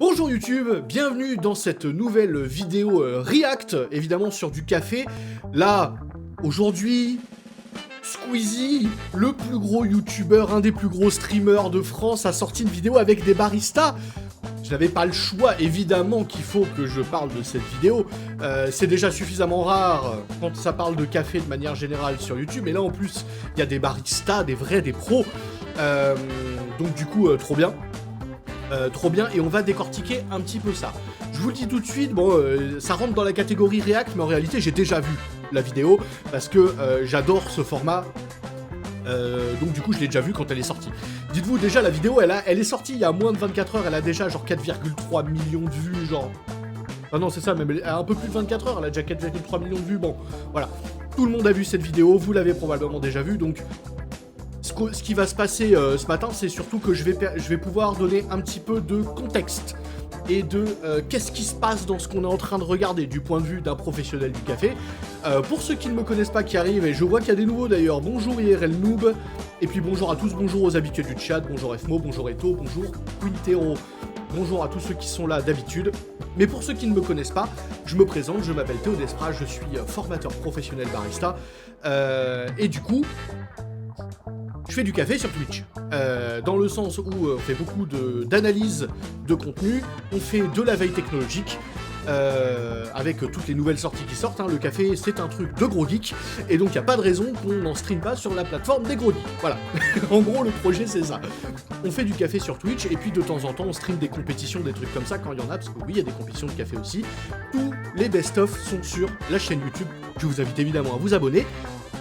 Bonjour YouTube, bienvenue dans cette nouvelle vidéo React, évidemment sur du café. Là, aujourd'hui, Squeezie, le plus gros YouTuber, un des plus gros streamers de France, a sorti une vidéo avec des baristas. Je n'avais pas le choix, évidemment qu'il faut que je parle de cette vidéo. C'est déjà suffisamment rare quand ça parle de café de manière générale sur YouTube, mais là en plus, il y a des baristas, des vrais, des pros. Donc du coup, trop bien. Trop bien, et on va décortiquer un petit peu ça. Je vous le dis tout de suite, bon, ça rentre dans la catégorie React, mais en réalité, j'ai déjà vu la vidéo, parce que j'adore ce format. Donc du coup, je l'ai déjà vu quand elle est sortie. Dites-vous, déjà, la vidéo, elle est sortie il y a moins de 24 heures, elle a déjà genre 4,3 millions de vues, genre... Ah non, c'est ça, même elle a un peu plus de 24 heures, elle a déjà 4,3 millions de vues, bon, voilà. Tout le monde a vu cette vidéo, vous l'avez probablement déjà vue, donc... Ce qui va se passer ce matin, c'est surtout que je vais pouvoir donner un petit peu de contexte et de qu'est-ce qui se passe dans ce qu'on est en train de regarder du point de vue d'un professionnel du café. Pour ceux qui ne me connaissent pas, qui arrivent, et je vois qu'il y a des nouveaux d'ailleurs, bonjour IRL Noob, et puis bonjour à tous, bonjour aux habitués du chat, bonjour FMO, bonjour Eto, bonjour Quintero, bonjour à tous ceux qui sont là d'habitude. Mais pour ceux qui ne me connaissent pas, je me présente, je m'appelle Théo Desprats, je suis formateur professionnel barista, et du coup... Je fais du café sur Twitch, dans le sens où on fait beaucoup d'analyse de contenu, on fait de la veille technologique, avec toutes les nouvelles sorties qui sortent, hein. Le café c'est un truc de gros geeks, et donc il n'y a pas de raison qu'on n'en stream pas sur la plateforme des gros geeks, voilà. En gros le projet c'est ça. On fait du café sur Twitch, et puis de temps en temps on stream des compétitions, des trucs comme ça quand il y en a, parce que oui il y a des compétitions de café aussi. Tous les best-of sont sur la chaîne YouTube, je vous invite évidemment à vous abonner.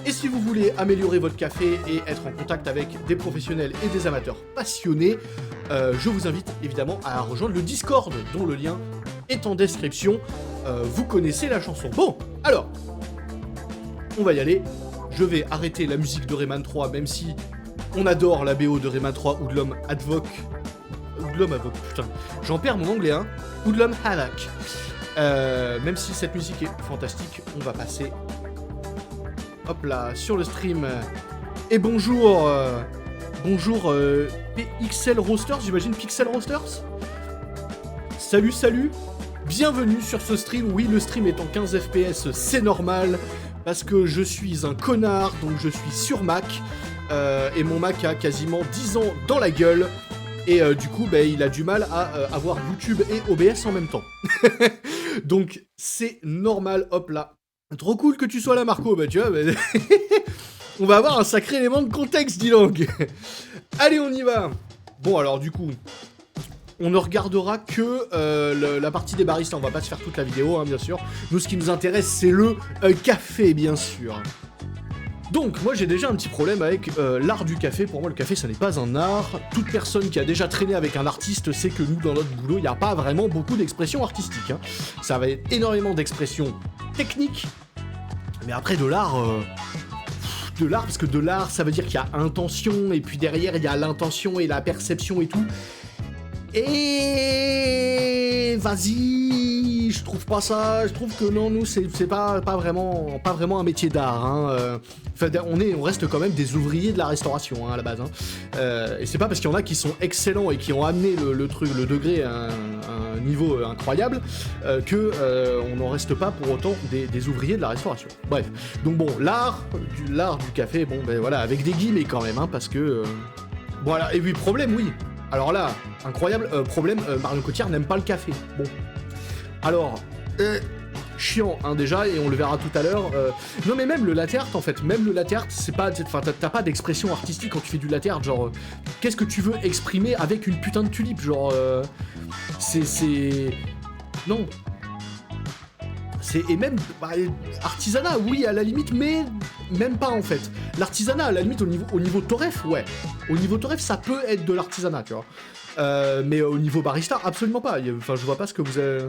Et si vous voulez améliorer votre café et être en contact avec des professionnels et des amateurs passionnés, je vous invite évidemment à rejoindre le Discord, dont le lien est en description. Vous connaissez la chanson. Bon, alors, on va y aller. Je vais arrêter la musique de Rayman 3, même si on adore la BO de Rayman 3, Hoodlum Advoc. Hoodlum Advoc, putain, j'en perds mon anglais, hein. Hoodlum Havoc. Même si cette musique est fantastique, on va passer... Hop là, sur le stream. Et bonjour, bonjour PXL Roasters, j'imagine Pixel Roasters. Salut, salut. Bienvenue sur ce stream. Oui, le stream est en 15 FPS, c'est normal, parce que je suis un connard, donc je suis sur Mac, et mon Mac a quasiment 10 ans dans la gueule, et du coup, bah, il a du mal à avoir YouTube et OBS en même temps. Donc, c'est normal, hop là. Trop cool que tu sois là, Marco, bah tu vois, bah... on va avoir un sacré élément de contexte, dis donc. Allez, on y va. Bon, alors du coup, on ne regardera que la partie des baristas, on va pas se faire toute la vidéo, hein, bien sûr. Nous, ce qui nous intéresse, c'est le café, bien sûr. Donc, moi, j'ai déjà un petit problème avec l'art du café. Pour moi, le café, ça n'est pas un art. Toute personne qui a déjà traîné avec un artiste sait que nous, dans notre boulot, il n'y a pas vraiment beaucoup d'expressions artistiques, hein. Ça va être énormément d'expressions techniques. Mais après, de l'art, parce que de l'art, ça veut dire qu'il y a intention, et puis derrière, il y a l'intention et la perception et tout. Et vas-y, je trouve pas ça, je trouve que non, nous, c'est pas vraiment un métier d'art, hein. Enfin, on reste quand même des ouvriers de la restauration, hein, à la base, hein. Et c'est pas parce qu'il y en a qui sont excellents et qui ont amené le degré à un niveau incroyable que on n'en reste pas pour autant des ouvriers de la restauration. Bref, donc bon, l'art du café, bon ben voilà, avec des guillemets quand même, hein, parce que voilà. Et puis problème, oui. Alors là, incroyable problème, Marion Cotillard n'aime pas le café. Bon, alors. Chiant, hein, déjà, et on le verra tout à l'heure. Non, mais même le latte art, en fait, même le latte art, c'est pas... Enfin, t'as pas d'expression artistique quand tu fais du latte art, genre... Qu'est-ce que tu veux exprimer avec une putain de tulipe, genre... Non. Et même... Bah, artisanat, oui, à la limite, mais... Même pas, en fait. L'artisanat, à la limite, au niveau torref, ouais. Au niveau torref, ça peut être de l'artisanat, tu vois. Mais au niveau barista, absolument pas. Enfin, je vois pas ce que vous avez...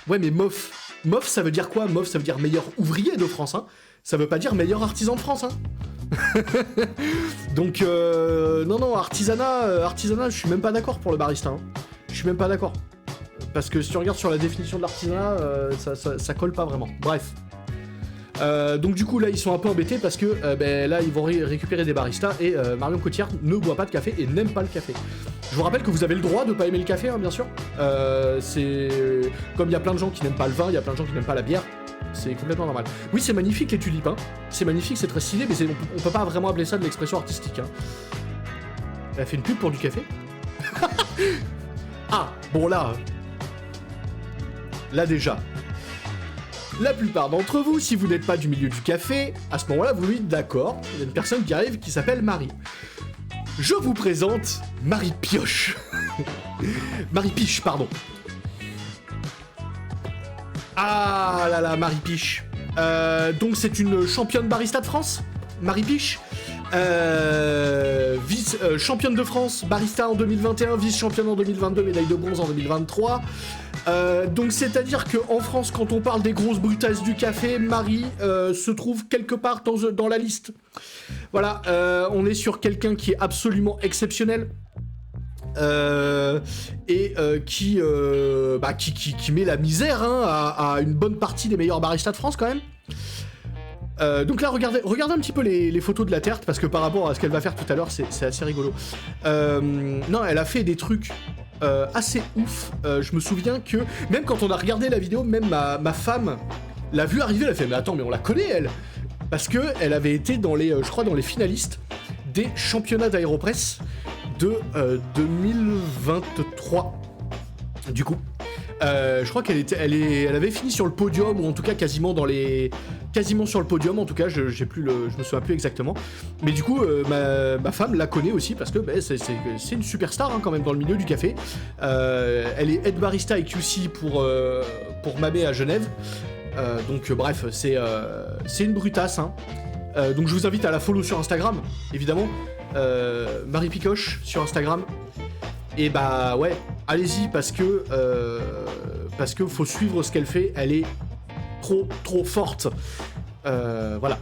Ouais, mais MOF. MOF, ça veut dire quoi? MOF, ça veut dire meilleur ouvrier de France, hein. Ça veut pas dire meilleur artisan de France, hein. Donc, non, artisanat, je suis même pas d'accord pour le barista, hein. Je suis même pas d'accord. Parce que si tu regardes sur la définition de l'artisanat, ça colle pas vraiment. Bref. Donc du coup là ils sont un peu embêtés parce que là ils vont récupérer des baristas et Marion Cotillard ne boit pas de café et n'aime pas le café. Je vous rappelle que vous avez le droit de pas aimer le café, hein, bien sûr. C'est comme il y a plein de gens qui n'aiment pas le vin, il y a plein de gens qui n'aiment pas la bière. C'est complètement normal. Oui, c'est magnifique les tulipes, hein. C'est magnifique, c'est très stylé, mais on peut pas vraiment appeler ça de l'expression artistique. Hein. Elle a fait une pub pour du café. Ah, bon là déjà. La plupart d'entre vous, si vous n'êtes pas du milieu du café, à ce moment-là, vous lui dites d'accord, il y a une personne qui arrive qui s'appelle Marie. Je vous présente Marie Pioche. Marie Piche, pardon. Ah là là, Marie Piche. Donc c'est une championne barista de France, Marie Piche. Championne de France, barista en 2021, vice-championne en 2022, médaille de bronze en 2023. Donc c'est-à-dire qu'en France, quand on parle des grosses brutasses du café, Marie se trouve quelque part dans la liste. Voilà, on est sur quelqu'un qui est absolument exceptionnel. Qui met la misère hein, à une bonne partie des meilleurs baristas de France quand même. Donc là, regardez un petit peu les photos de la Terre, parce que par rapport à ce qu'elle va faire tout à l'heure, c'est assez rigolo. Non, elle a fait des trucs assez ouf. Je me souviens que, même quand on a regardé la vidéo, même ma femme l'a vue arriver, elle a fait « Mais attends, mais on la connaît, elle !» Parce que elle avait été dans les finalistes des championnats d'Aéropress de 2023. Du coup. Je crois qu'elle avait fini sur le podium, ou en tout cas quasiment sur le podium, en tout cas, je me souviens plus exactement. Mais du coup, ma femme la connaît aussi, parce que c'est une superstar hein, quand même dans le milieu du café. Elle est head barista et QC pour Mabé à Genève. Donc bref, c'est une brutasse. Hein. Donc je vous invite à la follow sur Instagram, évidemment. Marie Picoche sur Instagram. Et bah ouais, allez-y parce que faut suivre ce qu'elle fait, elle est trop forte. Voilà.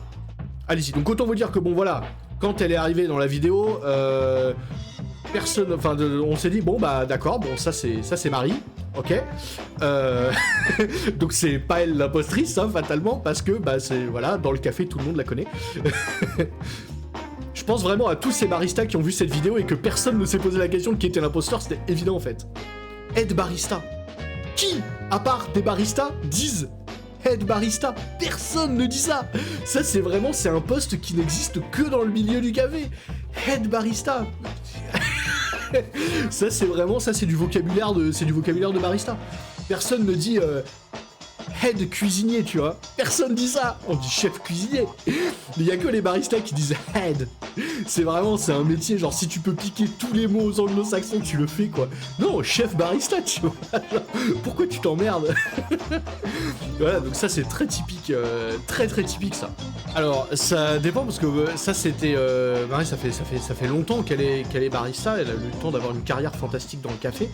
Allez-y. Donc autant vous dire que bon voilà, quand elle est arrivée dans la vidéo, on s'est dit bon bah d'accord, bon ça c'est Marie, ok. Donc c'est pas elle l'impostrice, hein, fatalement, parce que bah c'est voilà, dans le café tout le monde la connaît. Je pense vraiment à tous ces baristas qui ont vu cette vidéo et que personne ne s'est posé la question de qui était l'imposteur, c'était évident en fait. Head barista. Qui, à part des baristas, disent head barista? Personne ne dit ça. Ça c'est un poste qui n'existe que dans le milieu du café. Head barista. Ça c'est du vocabulaire de barista. Personne ne dit head cuisinier, tu vois. Personne dit ça. On dit chef cuisinier. Il y a que les baristas qui disent head. C'est un métier, genre si tu peux piquer tous les mots aux anglo-saxons, tu le fais quoi. Non, chef barista, tu vois. Genre, pourquoi tu t'emmerdes? Voilà, donc ça c'est très typique, très typique ça. Alors ça dépend parce que ça c'était Marie, ça fait longtemps qu'elle est barista. Elle a eu le temps d'avoir une carrière fantastique dans le café.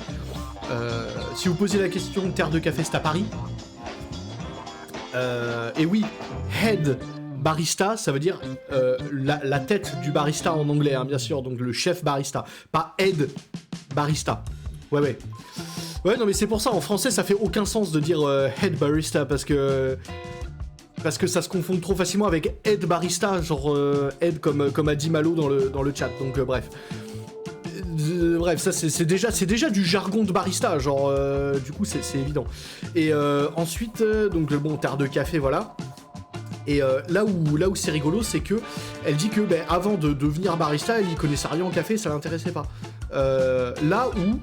Si vous posez la question, terre de café, c'est à Paris. Et oui, head barista, ça veut dire la tête du barista en anglais, hein, bien sûr, donc le chef barista, pas head barista. Ouais, non mais c'est pour ça, en français, ça fait aucun sens de dire head barista, parce que ça se confond trop facilement avec head barista, genre head comme a dit Malo dans le chat, donc bref. Bref, ça c'est déjà du jargon de barista, genre du coup c'est évident. Et ensuite, donc bon, terre de café, voilà. Et là où c'est rigolo, c'est que elle dit que avant de devenir barista, elle y connaissait rien en café, ça l'intéressait pas. Là où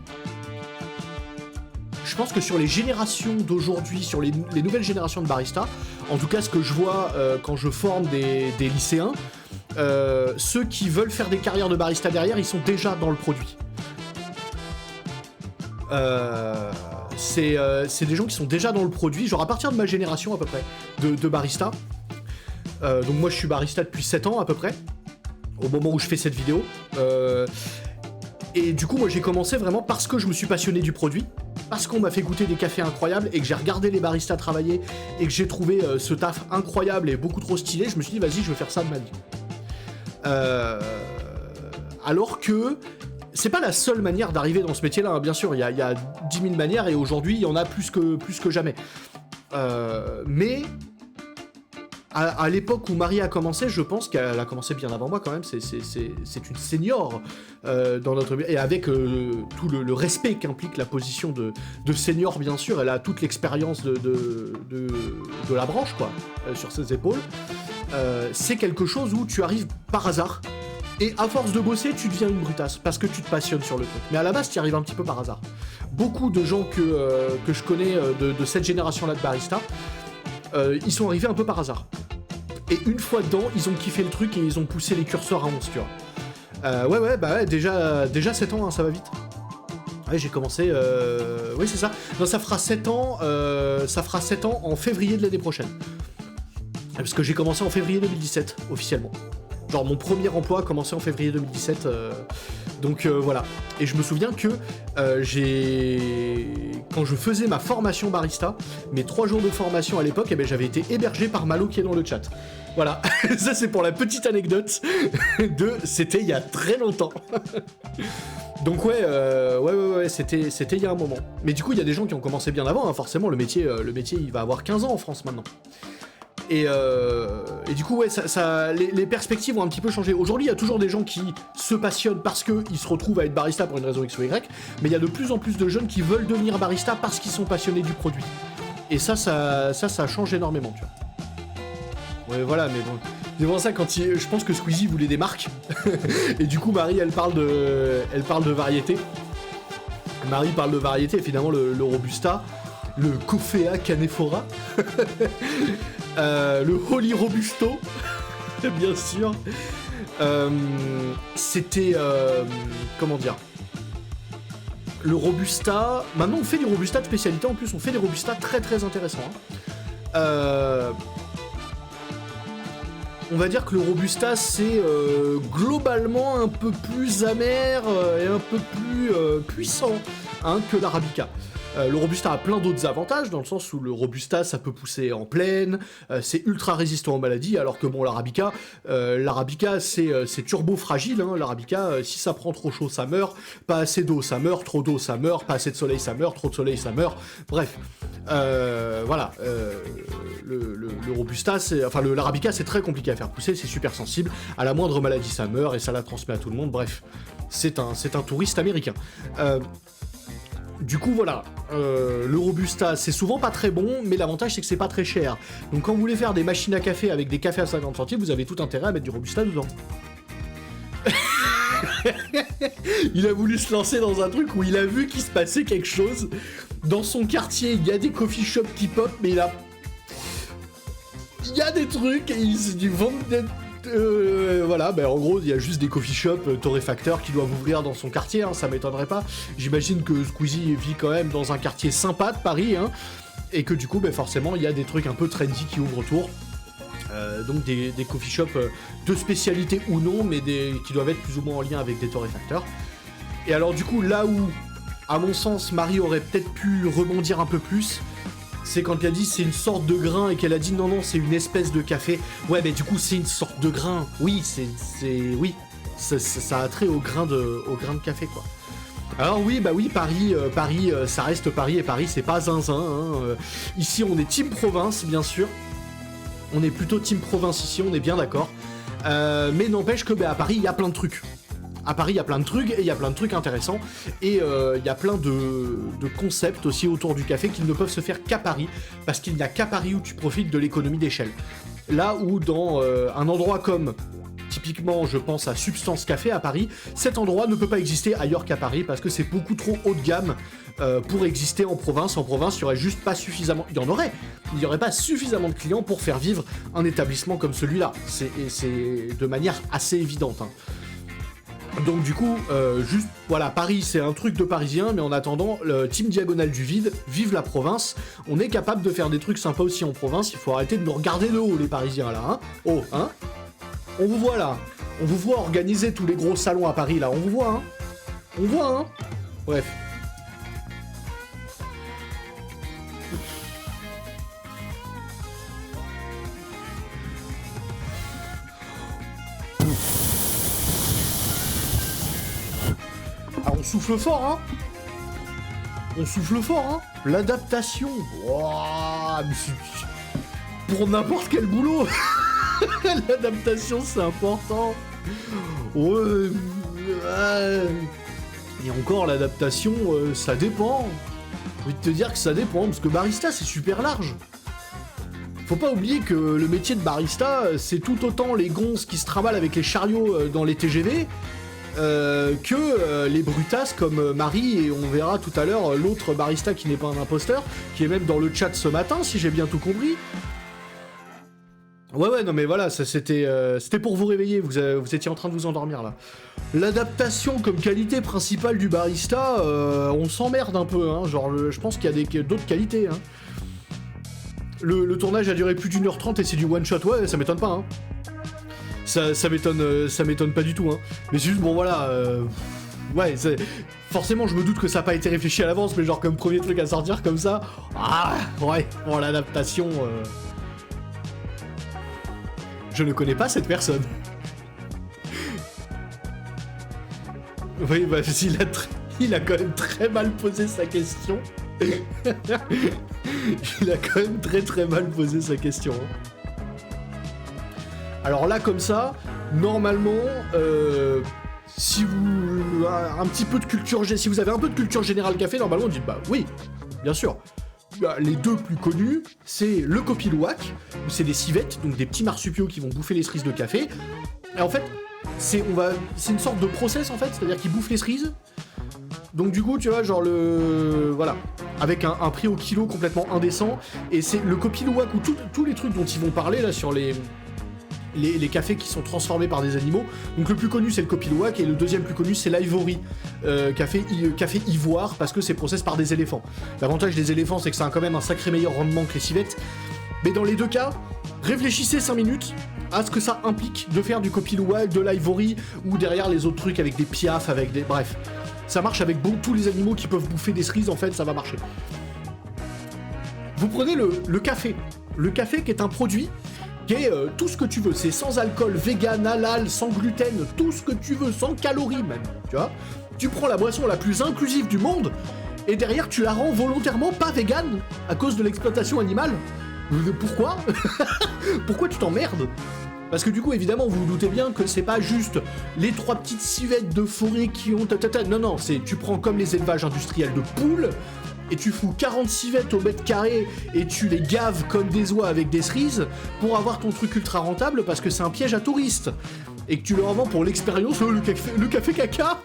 je pense que sur les générations d'aujourd'hui, sur les nouvelles générations de baristas, en tout cas ce que je vois quand je forme des lycéens, ceux qui veulent faire des carrières de barista derrière, ils sont déjà dans le produit. C'est des gens qui sont déjà dans le produit, genre à partir de ma génération à peu près, de barista. Donc moi je suis barista depuis 7 ans à peu près, au moment où je fais cette vidéo. Et du coup moi j'ai commencé vraiment parce que je me suis passionné du produit, parce qu'on m'a fait goûter des cafés incroyables et que j'ai regardé les baristas travailler et que j'ai trouvé ce taf incroyable et beaucoup trop stylé, je me suis dit vas-y je vais faire ça de ma vie. Alors que c'est pas la seule manière d'arriver dans ce métier-là, hein. Bien sûr, il y a 10 000 manières et aujourd'hui il y en a plus que jamais. Mais à l'époque où Marie a commencé, je pense qu'elle a commencé bien avant moi quand même, c'est une senior dans notre... Et avec tout le respect qu'implique la position de senior, bien sûr, elle a toute l'expérience de la branche, quoi, sur ses épaules. C'est quelque chose où tu arrives par hasard, et à force de bosser, tu deviens une brutasse, parce que tu te passionnes sur le truc. Mais à la base, tu y arrives un petit peu par hasard. Beaucoup de gens que je connais de cette génération-là de barista, ils sont arrivés un peu par hasard. Et une fois dedans, ils ont kiffé le truc et ils ont poussé les curseurs à 11, tu vois. Ouais, déjà 7 ans, hein, ça va vite. Ouais, j'ai commencé... Oui, c'est ça. Non, ça fera 7 ans en février de l'année prochaine. Parce que j'ai commencé en février 2017, officiellement. Genre, mon premier emploi a commencé en février 2017, donc voilà. Et je me souviens que quand je faisais ma formation barista, mes 3 jours de formation à l'époque, eh ben, j'avais été hébergé par Malo qui est dans le chat. Voilà, ça c'est pour la petite anecdote c'était il y a très longtemps. Donc ouais, c'était il y a un moment. Mais du coup, il y a des gens qui ont commencé bien avant, hein. Forcément, le métier, il va avoir 15 ans en France maintenant. Et du coup, ouais, les perspectives ont un petit peu changé. Aujourd'hui, il y a toujours des gens qui se passionnent parce qu'ils se retrouvent à être barista pour une raison X ou Y, mais il y a de plus en plus de jeunes qui veulent devenir barista parce qu'ils sont passionnés du produit. Et ça change énormément, tu vois. Ouais, voilà, mais bon. C'est pour ça, je pense que Squeezie voulait des marques. Et du coup, Marie, elle parle de variété. Marie parle de variété, et finalement, le Robusta, le Coffea Canephora, le Holy Robusto, bien sûr. C'était... comment dire, le Robusta... Maintenant, on fait du Robusta de spécialité. En plus, on fait des Robusta très très intéressants. Hein. On va dire que le Robusta, c'est globalement un peu plus amer et un peu plus puissant, hein, que l'Arabica. Le Robusta a plein d'autres avantages, dans le sens où le Robusta, ça peut pousser en plaine, c'est ultra résistant aux maladies, alors que bon, l'Arabica, c'est turbo fragile, hein, l'Arabica, si ça prend trop chaud, ça meurt, pas assez d'eau, ça meurt, trop d'eau, ça meurt, pas assez de soleil, ça meurt, trop de soleil, ça meurt, bref. Voilà, le Robusta, l'Arabica, c'est très compliqué à faire pousser, c'est super sensible, à la moindre maladie, ça meurt, et ça la transmet à tout le monde, bref. C'est un touriste américain. Du coup, voilà, le Robusta, c'est souvent pas très bon, mais l'avantage, c'est que c'est pas très cher. Donc quand vous voulez faire des machines à café avec des cafés à 50 centimes, vous avez tout intérêt à mettre du Robusta dedans. Il a voulu se lancer dans un truc où il a vu qu'il se passait quelque chose. Dans son quartier, il y a des coffee shops qui pop, mais il y a des trucs, et il se dit, voilà, ben en gros, il y a juste des coffee shops torréfacteurs qui doivent ouvrir dans son quartier, hein, ça m'étonnerait pas. J'imagine que Squeezie vit quand même dans un quartier sympa de Paris, hein, et que du coup, ben forcément, il y a des trucs un peu trendy qui ouvrent autour. Donc des coffee shops de spécialité ou non, mais qui doivent être plus ou moins en lien avec des torréfacteurs. Et alors du coup, là où, à mon sens, Marie aurait peut-être pu rebondir un peu plus, c'est quand elle a dit c'est une sorte de grain et qu'elle a dit non, c'est une espèce de café. Ouais, mais du coup, c'est une sorte de grain. Oui, oui, ça a trait au grain de café, quoi. Alors oui, Paris, ça reste Paris, et Paris, c'est pas zinzin. Hein. Ici, on est team province, bien sûr. On est plutôt team province ici, on est bien d'accord. Mais n'empêche que à Paris, il y a plein de trucs. À Paris, il y a plein de trucs, et il y a plein de trucs intéressants, et il y a plein de concepts aussi autour du café qui ne peuvent se faire qu'à Paris, parce qu'il n'y a qu'à Paris où tu profites de l'économie d'échelle. Là où dans un endroit comme, typiquement, je pense à Substance Café à Paris, cet endroit ne peut pas exister ailleurs qu'à Paris, parce que c'est beaucoup trop haut de gamme pour exister en province. En province, il n'y aurait juste pas suffisamment... Il n'y aurait pas suffisamment de clients pour faire vivre un établissement comme celui-là. C'est de manière assez évidente, hein. Donc du coup, juste, voilà, Paris c'est un truc de parisien, mais en attendant, le team diagonale du vide, vive la province, on est capable de faire des trucs sympas aussi en province, il faut arrêter de nous regarder de haut les parisiens là, hein. Oh, hein. On vous voit là, on vous voit organiser tous les gros salons à Paris là, on vous voit, hein. On voit, hein. Bref. Ah, on souffle fort, hein. On souffle fort, hein. L'adaptation. Wow, pour n'importe quel boulot. L'adaptation, c'est important. Ouais, et encore, l'adaptation, ça dépend. J'ai envie de te dire que ça dépend, parce que barista, c'est super large. Faut pas oublier que le métier de barista, c'est tout autant les gonzes qui se trimballent avec les chariots dans les TGV, que les brutasses comme Marie, et on verra tout à l'heure l'autre barista qui n'est pas un imposteur, qui est même dans le chat ce matin, si j'ai bien tout compris. Ouais, non mais voilà, ça c'était pour vous réveiller, vous étiez en train de vous endormir là. L'adaptation comme qualité principale du barista, on s'emmerde un peu, hein, genre je pense qu'il y a d'autres qualités. Hein. Le tournage a duré plus d'1h30 et c'est du one shot, ouais, ça m'étonne pas. Hein. Ça m'étonne pas du tout. Hein. Mais c'est juste, bon voilà, ouais, forcément je me doute que ça n'a pas été réfléchi à l'avance, mais genre comme premier truc à sortir comme ça, ah ouais, bon l'adaptation... Je ne connais pas cette personne. Oui, bah, il a quand même très mal posé sa question. Il a quand même très mal posé sa question. Alors là, comme ça, normalement, si vous avez un petit peu de culture, si vous avez un peu de culture générale café, normalement, on dit bah oui, bien sûr. Les deux plus connus, c'est le Copilouac, où c'est des civettes, donc des petits marsupiaux qui vont bouffer les cerises de café. Et en fait, c'est une sorte de process en fait, c'est-à-dire qu'ils bouffent les cerises. Donc du coup, tu vois, genre voilà, avec un prix au kilo complètement indécent. Et c'est le Copilouac où tous les trucs dont ils vont parler là sur les cafés qui sont transformés par des animaux. Donc le plus connu c'est le Copilouac et le deuxième plus connu c'est l'Ivory, café ivoire parce que c'est process par des éléphants. L'avantage des éléphants c'est que ça a quand même un sacré meilleur rendement que les civettes. Mais dans les deux cas, réfléchissez 5 minutes à ce que ça implique de faire du Copilouac, de l'Ivory ou derrière les autres trucs avec des piafs, avec des... Bref, ça marche avec tous les animaux qui peuvent bouffer des cerises en fait, ça va marcher. Vous prenez le café. Le café qui est un produit qui est tout ce que tu veux, c'est sans alcool, vegan, halal, sans gluten, tout ce que tu veux, sans calories même, tu vois. Tu prends la boisson la plus inclusive du monde, et derrière tu la rends volontairement pas vegan, à cause de l'exploitation animale. Pourquoi? Pourquoi tu t'emmerdes? Parce que du coup, évidemment, vous vous doutez bien que c'est pas juste les 3 petites civettes de forêt qui ont... Non, c'est tu prends comme les élevages industriels de poules, et tu fous 40 civettes au mètre carré et tu les gaves comme des oies avec des cerises pour avoir ton truc ultra rentable parce que c'est un piège à touristes. Et que tu leur vends pour l'expérience, le café caca.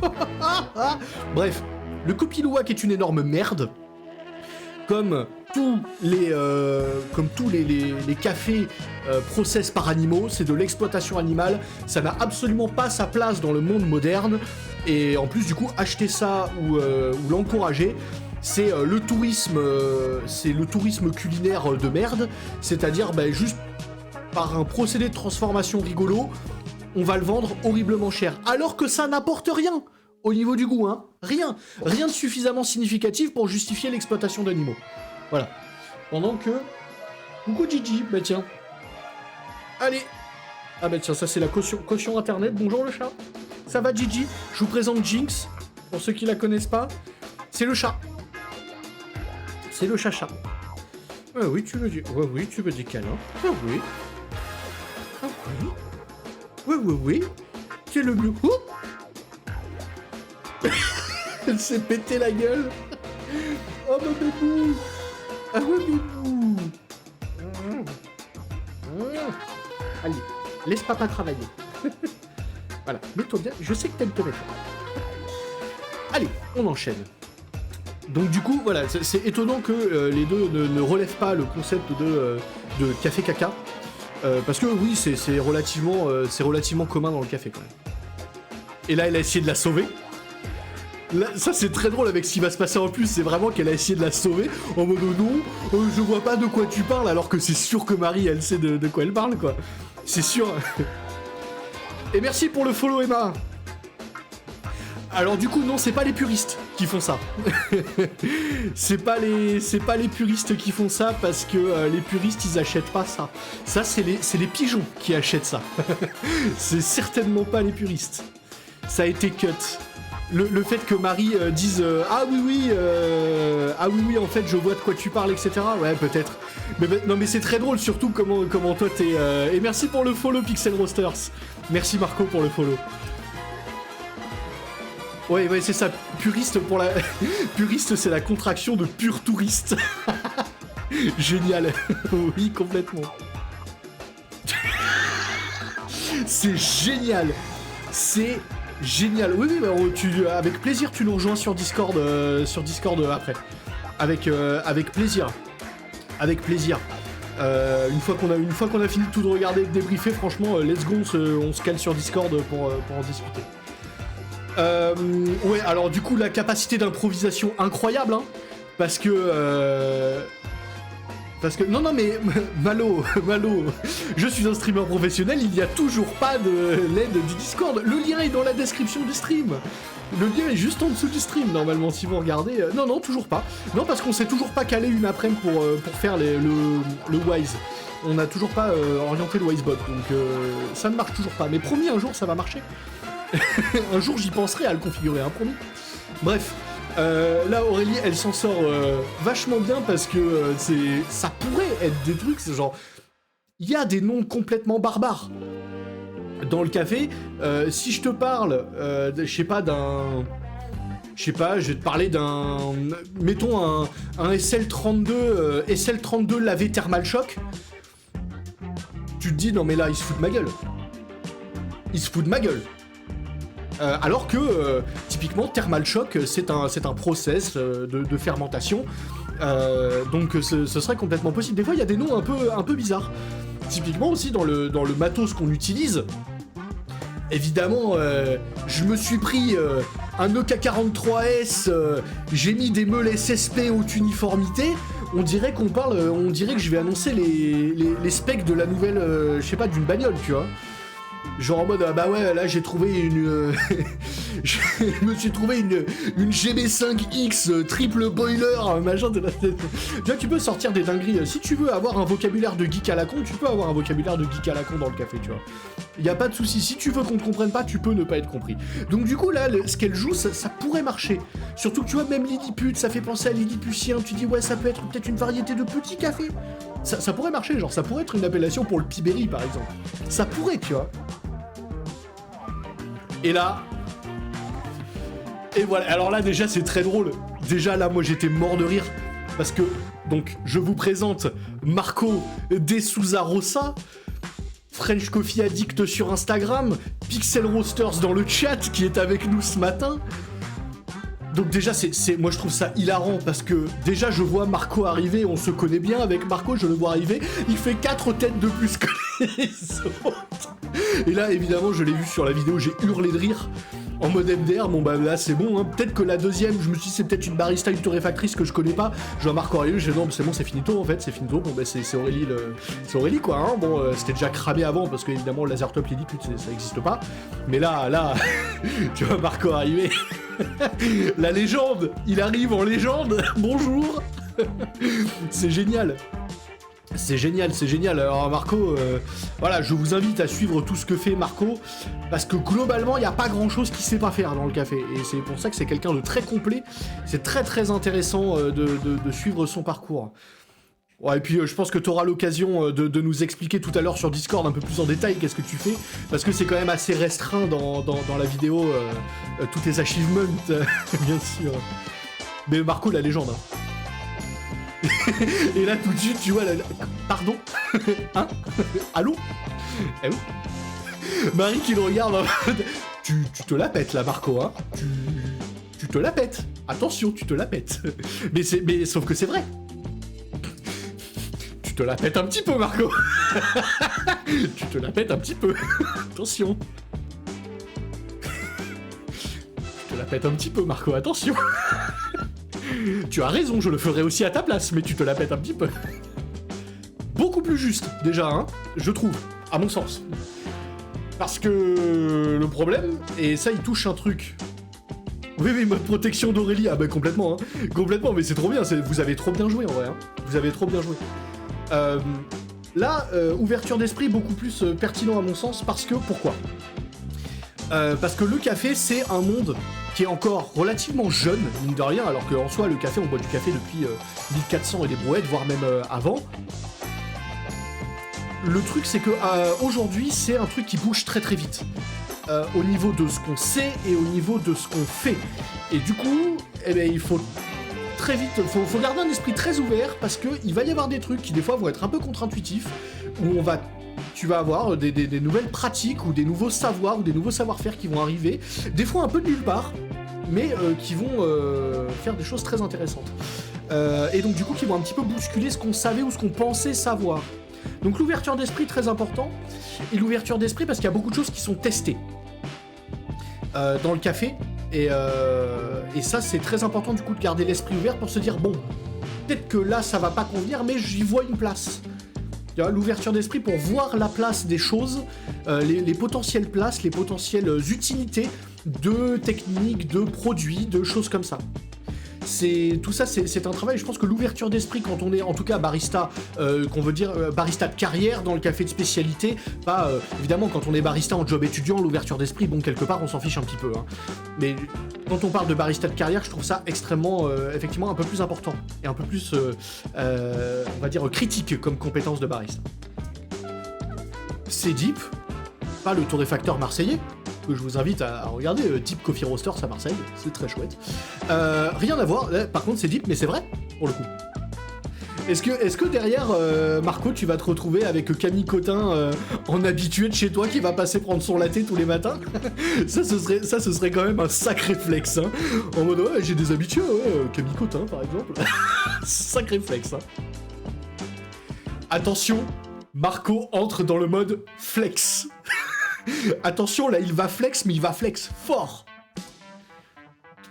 Bref, le Copilouac est une énorme merde. Comme tous les cafés process par animaux, c'est de l'exploitation animale, ça n'a absolument pas sa place dans le monde moderne, et en plus du coup, acheter ça ou l'encourager, c'est le tourisme culinaire de merde, c'est-à-dire juste par un procédé de transformation rigolo, on va le vendre horriblement cher, alors que ça n'apporte rien au niveau du goût, hein, rien de suffisamment significatif pour justifier l'exploitation d'animaux. Voilà. Pendant que... Coucou Gigi, bah tiens. Allez. Ah bah tiens, ça c'est la caution internet, bonjour le chat. Ça va Gigi? Je vous présente Jinx, pour ceux qui la connaissent pas. C'est le chat. C'est le chacha. Ah oui, tu veux dire... Ouais, oui, tu veux des câlins. Ah oui. Ah oui. Oui. C'est le mieux. Oh. Elle s'est pété la gueule. Oh ma bébou. Ah ouais bébou. Allez, laisse papa travailler. Voilà, mets-toi bien. Je sais que t'aimes te mettre. Allez, on enchaîne. Donc du coup, voilà, c'est étonnant que les deux ne relèvent pas le concept de café caca. Parce que oui, c'est relativement commun dans le café quand même. Et là, elle a essayé de la sauver. Là, ça c'est très drôle avec ce qui va se passer en plus, c'est vraiment qu'elle a essayé de la sauver en mode non, je vois pas de quoi tu parles, alors que c'est sûr que Marie elle sait de quoi elle parle quoi. C'est sûr. Et merci pour le follow Emma. Alors du coup non, c'est pas les puristes qui font ça. c'est pas les puristes qui font ça parce que les puristes ils achètent pas ça. Ça c'est les pigeons qui achètent ça. C'est certainement pas les puristes. Ça a été cut. le fait que Marie dise ah oui, en fait, je vois de quoi tu parles, etc. Ouais, peut-être. Mais non, mais c'est très drôle, surtout comment toi t'es. Et merci pour le follow, Pixel Roasters. Merci Marco pour le follow. Ouais, c'est ça. Puriste pour la. Puriste, c'est la contraction de pur touriste. Génial. Oui, complètement. C'est génial. C'est génial. Oui, avec plaisir, tu nous rejoins sur Discord, après. Avec plaisir. Avec plaisir. Une fois qu'on a fini tout de regarder et de débriefer, franchement, let's go, on se cale sur Discord pour en discuter. Ouais, alors du coup, la capacité d'improvisation incroyable, hein, parce que non mais Malo, je suis un streamer professionnel, il n'y a toujours pas de l'aide du Discord. Le lien est dans la description du stream. Le lien est juste en dessous du stream normalement si vous regardez. Non, toujours pas. Non, parce qu'on s'est toujours pas calé une après-midi pour faire le Wise. On n'a toujours pas orienté le Wisebot, donc ça ne marche toujours pas. Mais promis, un jour ça va marcher. Un jour j'y penserai à le configurer, hein, promis. Bref. Là Aurélie elle s'en sort vachement bien parce que ça pourrait être des trucs, c'est genre il y a des noms complètement barbares dans le café. Si je te parle je sais pas, je vais te parler d'un, mettons un SL32 lavé Thermal Shock, tu te dis non mais là il se fout de ma gueule. Alors que, typiquement, Thermal Shock, c'est un process de fermentation, donc ce serait complètement possible. Des fois, il y a des noms un peu bizarres. Typiquement aussi, dans le matos qu'on utilise, évidemment, je me suis pris un EK43S, j'ai mis des meules SSP haute uniformité, on dirait que je vais annoncer les specs de la nouvelle, je sais pas, d'une bagnole, tu vois. Genre en mode, bah ouais, là j'ai trouvé je me suis trouvé une GB5X triple boiler, machin de la tête. Tu vois, tu peux sortir des dingueries. Si tu veux avoir un vocabulaire de geek à la con, tu peux avoir un vocabulaire de geek à la con dans le café, tu vois. Y a pas de souci. Si tu veux qu'on te comprenne pas, tu peux ne pas être compris. Donc du coup, là, ce qu'elle joue, ça pourrait marcher. Surtout que tu vois, même Lilliput, ça fait penser à Lilliputien. Tu dis, ouais, ça peut être peut-être une variété de petit café. Ça pourrait marcher, genre, ça pourrait être une appellation pour le Piberi, par exemple. Ça pourrait, tu vois. Et là... Et voilà, alors là déjà c'est très drôle. Déjà là moi j'étais mort de rire. Parce que, donc, je vous présente Marco De Souza Rosa, French Coffee Addict sur Instagram, Pixel Roasters dans le chat qui est avec nous ce matin. Donc déjà, moi je trouve ça hilarant parce que déjà je vois Marco arriver, on se connaît bien avec Marco, je le vois arriver, il fait 4 têtes de plus que les autres. Et là évidemment je l'ai vu sur la vidéo, j'ai hurlé de rire en mode MDR, bon bah là c'est bon, hein. Peut-être que la deuxième, je me suis dit c'est peut-être une barista, une torréfactrice que je connais pas, je vois Marco arriver, je dis non c'est bon c'est finito en fait, c'est finito, bon bah c'est Aurélie c'est Aurélie quoi, hein. Bon c'était déjà cramé avant parce que évidemment le laser top Lilliput ça existe pas, mais là, tu vois Marco arriver. La légende, il arrive en légende, bonjour. C'est génial. C'est génial. Alors Marco, voilà, je vous invite à suivre tout ce que fait Marco, parce que globalement, il n'y a pas grand-chose qu'il sait pas faire dans le café, et c'est pour ça que c'est quelqu'un de très complet. C'est très intéressant de suivre son parcours. Ouais, et puis je pense que tu auras l'occasion de nous expliquer tout à l'heure sur Discord un peu plus en détail qu'est-ce que tu fais, parce que c'est quand même assez restreint dans la vidéo, tous tes achievements, bien sûr. Mais Marco, la légende, hein. Et là, tout de suite, tu vois, pardon. Hein? Allô? Eh oui. Marie qui le regarde, tu te la pètes là, Marco, hein? Tu te la pètes. Attention, tu te la pètes. Mais sauf que c'est vrai. Tu te la pètes un petit peu, Marco. Tu te la pètes un petit peu. Attention. Tu te la pètes un petit peu, Marco, attention. Tu as raison, je le ferai aussi à ta place, mais tu te la pètes un petit peu. Beaucoup plus juste, déjà, hein, je trouve, à mon sens. Parce que le problème, et ça il touche un truc... Oui, mode protection d'Aurélie, ah bah complètement, hein. Complètement, mais c'est trop bien, vous avez trop bien joué en vrai, hein. Vous avez trop bien joué. Là, ouverture d'esprit beaucoup plus pertinent à mon sens, parce que, pourquoi ? Parce que le café, c'est un monde qui est encore relativement jeune, mine de rien, alors qu'en soi, le café, on boit du café depuis 1400 et des brouettes, voire même avant. Le truc, c'est que aujourd'hui, c'est un truc qui bouge très très vite. Au niveau de ce qu'on sait et au niveau de ce qu'on fait. Et du coup, eh ben, il faut très vite, faut garder un esprit très ouvert parce qu'il va y avoir des trucs qui des fois vont être un peu contre-intuitifs, où tu vas avoir des nouvelles pratiques ou des nouveaux savoirs ou des nouveaux savoir-faire qui vont arriver, des fois un peu de nulle part, mais qui vont faire des choses très intéressantes. Et donc du coup qui vont un petit peu bousculer ce qu'on savait ou ce qu'on pensait savoir. Donc l'ouverture d'esprit, très important, et l'ouverture d'esprit parce qu'il y a beaucoup de choses qui sont testées dans le café, et ça c'est très important du coup de garder l'esprit ouvert pour se dire bon, peut-être que là ça va pas convenir, mais j'y vois une place. L'ouverture d'esprit pour voir la place des choses, les potentielles places, les potentielles utilités de techniques, de produits, de choses comme ça. Tout ça, c'est un travail. Je pense que l'ouverture d'esprit, quand on est, en tout cas, barista, qu'on veut dire barista de carrière dans le café de spécialité, pas évidemment quand on est barista en job étudiant, l'ouverture d'esprit, bon, quelque part, on s'en fiche un petit peu. Hein. Mais quand on parle de barista de carrière, je trouve ça extrêmement, effectivement, un peu plus important et un peu plus, on va dire, critique comme compétence de barista. C'est Deep, pas le torréfacteur marseillais, que je vous invite à regarder, Deep Coffee Roasters à Marseille, c'est très chouette. Rien à voir, par contre c'est Deep, mais c'est vrai, pour le coup. Est-ce que derrière, Marco, tu vas te retrouver avec Camille Cotin en habitué de chez toi qui va passer prendre son latte tous les matins? ça, ce serait quand même un sacré flex, hein. En mode, ouais, j'ai des habitués, ouais, Camille Cotin par exemple. Sacré flex, hein. Attention, Marco entre dans le mode flex. Attention, là, il va flex, mais il va flex fort.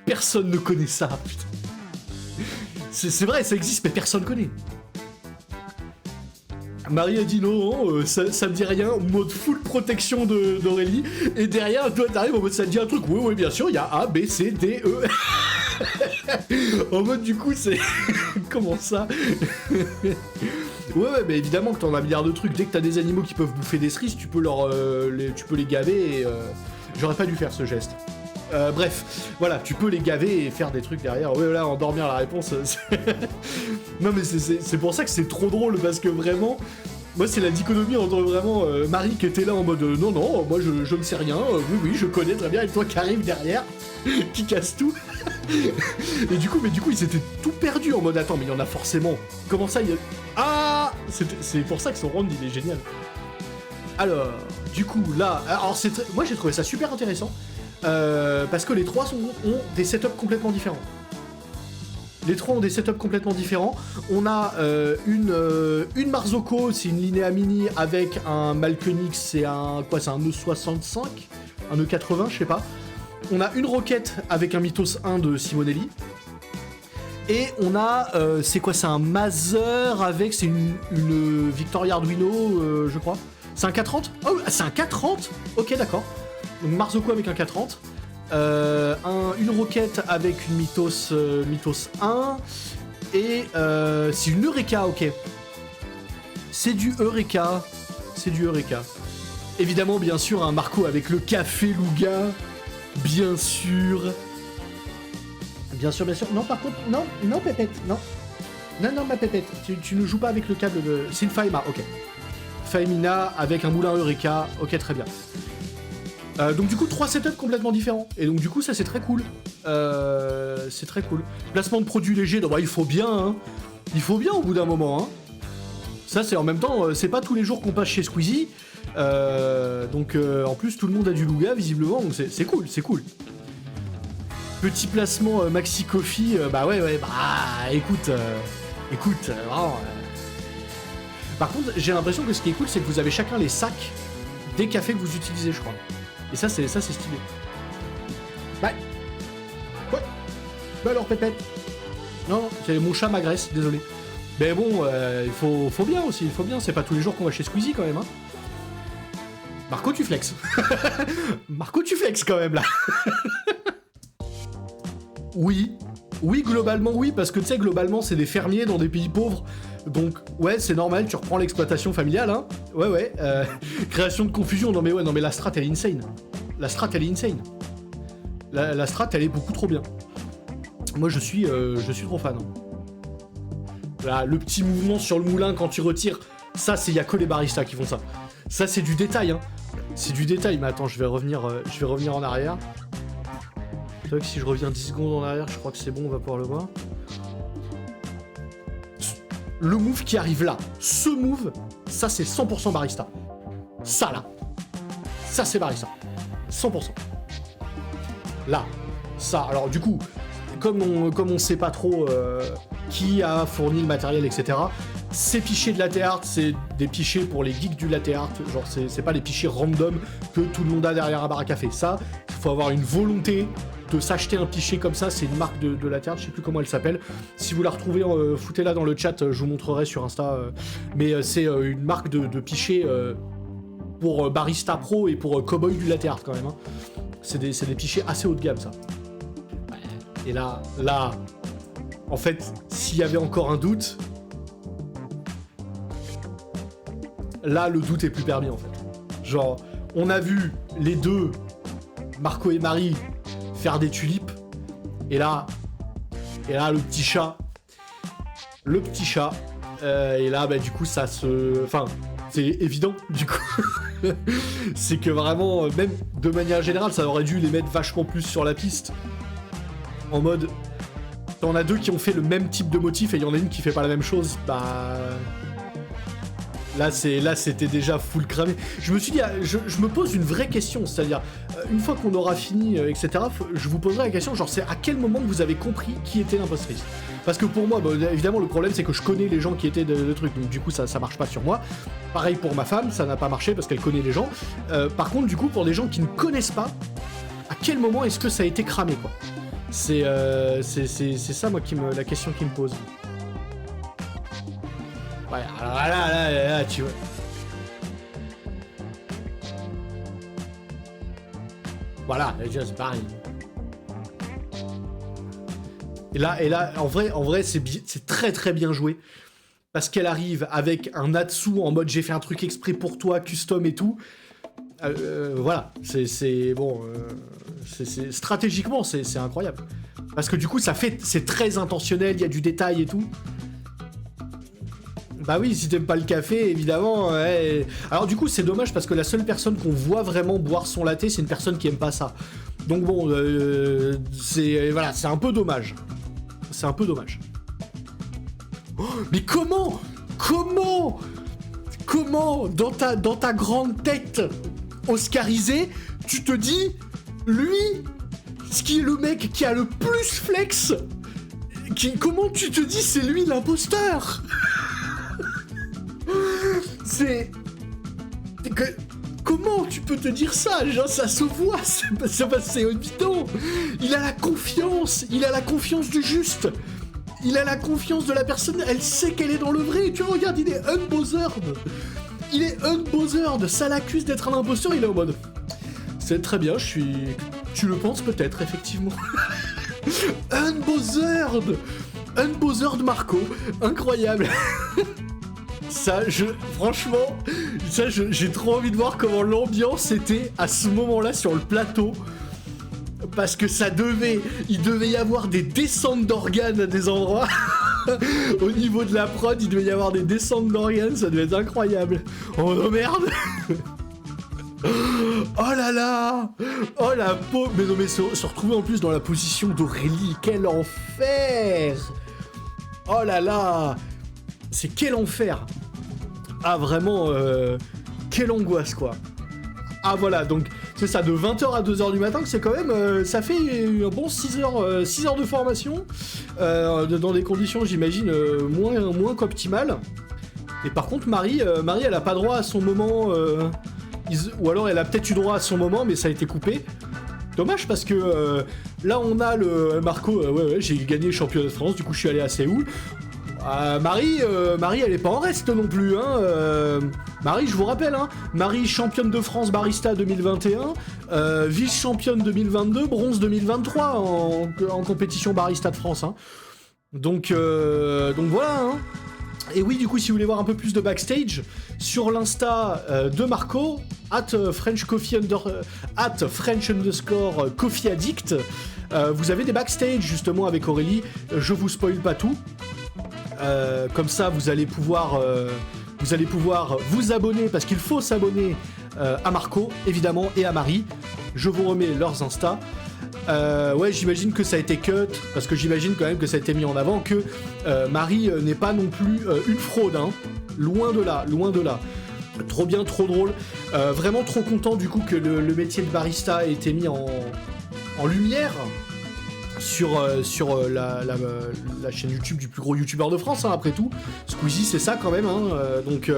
Personne ne connaît ça, putain. C'est vrai, ça existe, mais personne connaît. Marie a dit non, ça me dit rien, mode full protection d'Aurélie, et derrière, toi, t'arrives en mode ça te dit un truc, oui, bien sûr, il y a A, B, C, D, E. En mode, du coup, c'est... Comment ça? Ouais, mais évidemment que t'en as un milliard de trucs. Dès que t'as des animaux qui peuvent bouffer des cerises, tu peux les gaver et... J'aurais pas dû faire ce geste. Bref, voilà, tu peux les gaver et faire des truc derrière. Ouais, là, endormir la réponse. Non, mais c'est pour ça que c'est trop drôle, parce que vraiment... Moi, c'est la dichotomie entre vraiment Marie qui était là en mode non, moi je ne sais rien, oui, je connais très bien, et toi qui arrive derrière, qui casse tout. Et du coup, ils s'étaient tout perdus en mode attends, mais il y en a forcément. Comment ça, il y a... Ah, c'est pour ça que son round il est génial. Alors, du coup, là, alors moi j'ai trouvé ça super intéressant, parce que les trois ont des setups complètement différents. Les trois ont des setups complètement différents. On a une Marzocco, c'est une Linea Mini avec un Malkenix, c'est un E65, un E80, je sais pas. On a une Rocket avec un Mythos 1 de Simonelli. Et on a, c'est un Mazer avec, c'est une Victoria Arduino, je crois. C'est un K30 ? Oh, c'est un K30 ? Ok, d'accord. Donc Marzocco avec un K30. Une Rocket avec une Mythos 1 et c'est une Eureka, ok. C'est du Eureka. Évidemment, bien sûr, un Marco avec le café Louga, bien sûr. Non, par contre, non, Pépette, non, ma Pépette, tu ne joues pas avec le câble de... C'est une Faima, ok. Faimina avec un moulin Eureka, ok, très bien. Donc du coup 3 setups complètement différents, et donc du coup ça c'est très cool. Placement de produits légers, donc, bah, il faut bien au bout d'un moment, hein. Ça c'est en même temps, c'est pas tous les jours qu'on passe chez Squeezie, donc en plus tout le monde a du Louga visiblement, donc c'est cool. Petit placement Maxi Coffee, écoute, vraiment. Par contre j'ai l'impression que ce qui est cool c'est que vous avez chacun les sacs des cafés que vous utilisez, je crois. Et ça c'est stylé. Bah. Quoi? Bah alors Pépette. Non, c'est mon chat m'agresse, désolé. Mais bon, il faut bien aussi, c'est pas tous les jours qu'on va chez Squeezie quand même, hein. Marco, tu flexes. Marco, tu flexes quand même là. Oui, globalement oui, parce que tu sais, globalement c'est des fermiers dans des pays pauvres. Donc ouais, c'est normal, tu reprends l'exploitation familiale, hein. Ouais, création de confusion, non mais la strat elle est insane. la strat, elle est insane. La strat, elle est beaucoup trop bien. Moi, je suis trop fan. Là, le petit mouvement sur le moulin quand tu retires, ça, il y a que les baristas qui font ça. Ça, c'est du détail, hein. C'est du détail, mais attends, je vais revenir en arrière. C'est vrai que si je reviens 10 secondes en arrière, je crois que c'est bon, on va pouvoir le voir. Le move qui arrive là, ce move, ça c'est 100% barista. Ça là, ça c'est barista. 100%. Là, ça, alors du coup, comme on sait pas trop qui a fourni le matériel, etc., ces pichets de latte art, c'est des pichets pour les geeks du latte art, genre c'est pas les pichets random que tout le monde a derrière un bar à café. Ça, il faut avoir une volonté de s'acheter un pichet comme ça, c'est une marque de latte art, je sais plus comment elle s'appelle. Si vous la retrouvez, foutez-la dans le chat, je vous montrerai sur Insta. Mais c'est une marque de pichet pour barista pro et pour cowboy du latte art quand même. Hein. C'est des pichets assez haut de gamme ça. Et là, en fait, s'il y avait encore un doute, là le doute est plus permis en fait. Genre, on a vu les deux, Marco et Marie, faire des tulipes, et là le petit chat, et là bah du coup ça se... Enfin, c'est évident du coup, c'est que vraiment, même de manière générale, ça aurait dû les mettre vachement plus sur la piste, en mode, t'en as deux qui ont fait le même type de motif, et il y en a une qui fait pas la même chose, bah... Là, c'était déjà full cramé. Je me suis dit, je me pose une vraie question, c'est-à-dire, une fois qu'on aura fini, etc., je vous poserai la question, genre, c'est à quel moment vous avez compris qui était l'impostrice? Parce que pour moi, bah, évidemment, le problème, c'est que je connais les gens qui étaient le truc, donc du coup, ça marche pas sur moi. Pareil pour ma femme, ça n'a pas marché parce qu'elle connaît les gens. Par contre, du coup, pour des gens qui ne connaissent pas, à quel moment est-ce que ça a été cramé, quoi? C'est ça, moi, la question qui me pose. Ouais, alors là, tu vois. Voilà, c'est pareil. Et là, en vrai, c'est très très bien joué. Parce qu'elle arrive avec un Natsu en mode j'ai fait un truc exprès pour toi, custom et tout. Voilà, c'est bon. Stratégiquement, c'est incroyable. Parce que du coup, c'est très intentionnel, il y a du détail et tout. Bah oui, si t'aimes pas le café, évidemment. Ouais. Alors du coup, c'est dommage parce que la seule personne qu'on voit vraiment boire son latte, c'est une personne qui aime pas ça. Donc bon, voilà, c'est un peu dommage. C'est un peu dommage. Oh, mais comment dans ta grande tête oscarisée, tu te dis, lui, ce qui est le mec qui a le plus flex, comment tu te dis c'est lui l'imposteur? Comment tu peux te dire ça? Genre, ça se voit, c'est évident. Il a la confiance du juste. Il a la confiance de la personne, elle sait qu'elle est dans le vrai. Tu regardes, il est unbothered. Ça l'accuse d'être un imposteur, il est en mode... C'est très bien, tu le penses peut-être, effectivement. Unbothered Marco. Incroyable. Franchement, j'ai trop envie de voir comment l'ambiance était à ce moment-là sur le plateau. Parce que il devait y avoir des descentes d'organes à des endroits. Au niveau de la prod, il devait y avoir des descentes d'organes, ça devait être incroyable. Oh merde. Oh là là. Oh la pauvre. Mais non, mais se retrouver en plus dans la position d'Aurélie, quel enfer. Oh là là. C'est quel enfer. Ah vraiment, quelle angoisse quoi. Ah voilà, donc c'est ça, de 20h à 2h du matin, que c'est quand même, ça fait un bon 6 heures de formation, dans des conditions, j'imagine, moins qu'optimales. Et par contre, Marie, elle a pas droit à son moment, ou alors elle a peut-être eu droit à son moment, mais ça a été coupé. Dommage parce que là on a le Marco, ouais, j'ai gagné le championnat de France, du coup je suis allé à Séoul. Marie, elle est pas en reste non plus, hein. Marie, je vous rappelle, hein. Marie, championne de France barista 2021, vice-championne 2022, bronze 2023 en compétition barista de France, hein. Donc voilà, hein. Et oui, du coup, si vous voulez voir un peu plus de backstage, sur l'Insta de Marco, Coffee Addict. Vous avez des backstage justement avec Aurélie. Je vous spoil pas tout. Comme ça, vous allez pouvoir vous abonner, parce qu'il faut s'abonner à Marco, évidemment, et à Marie. Je vous remets leurs Insta. Ouais, j'imagine que ça a été cut, parce que j'imagine quand même que ça a été mis en avant, que Marie n'est pas non plus une fraude, hein. Loin de là, loin de là. Trop bien, trop drôle. Vraiment trop content du coup que le métier de barista ait été mis en lumière sur la chaîne YouTube du plus gros youtubeur de France, hein, après tout. Squeezie, c'est ça quand même, hein, donc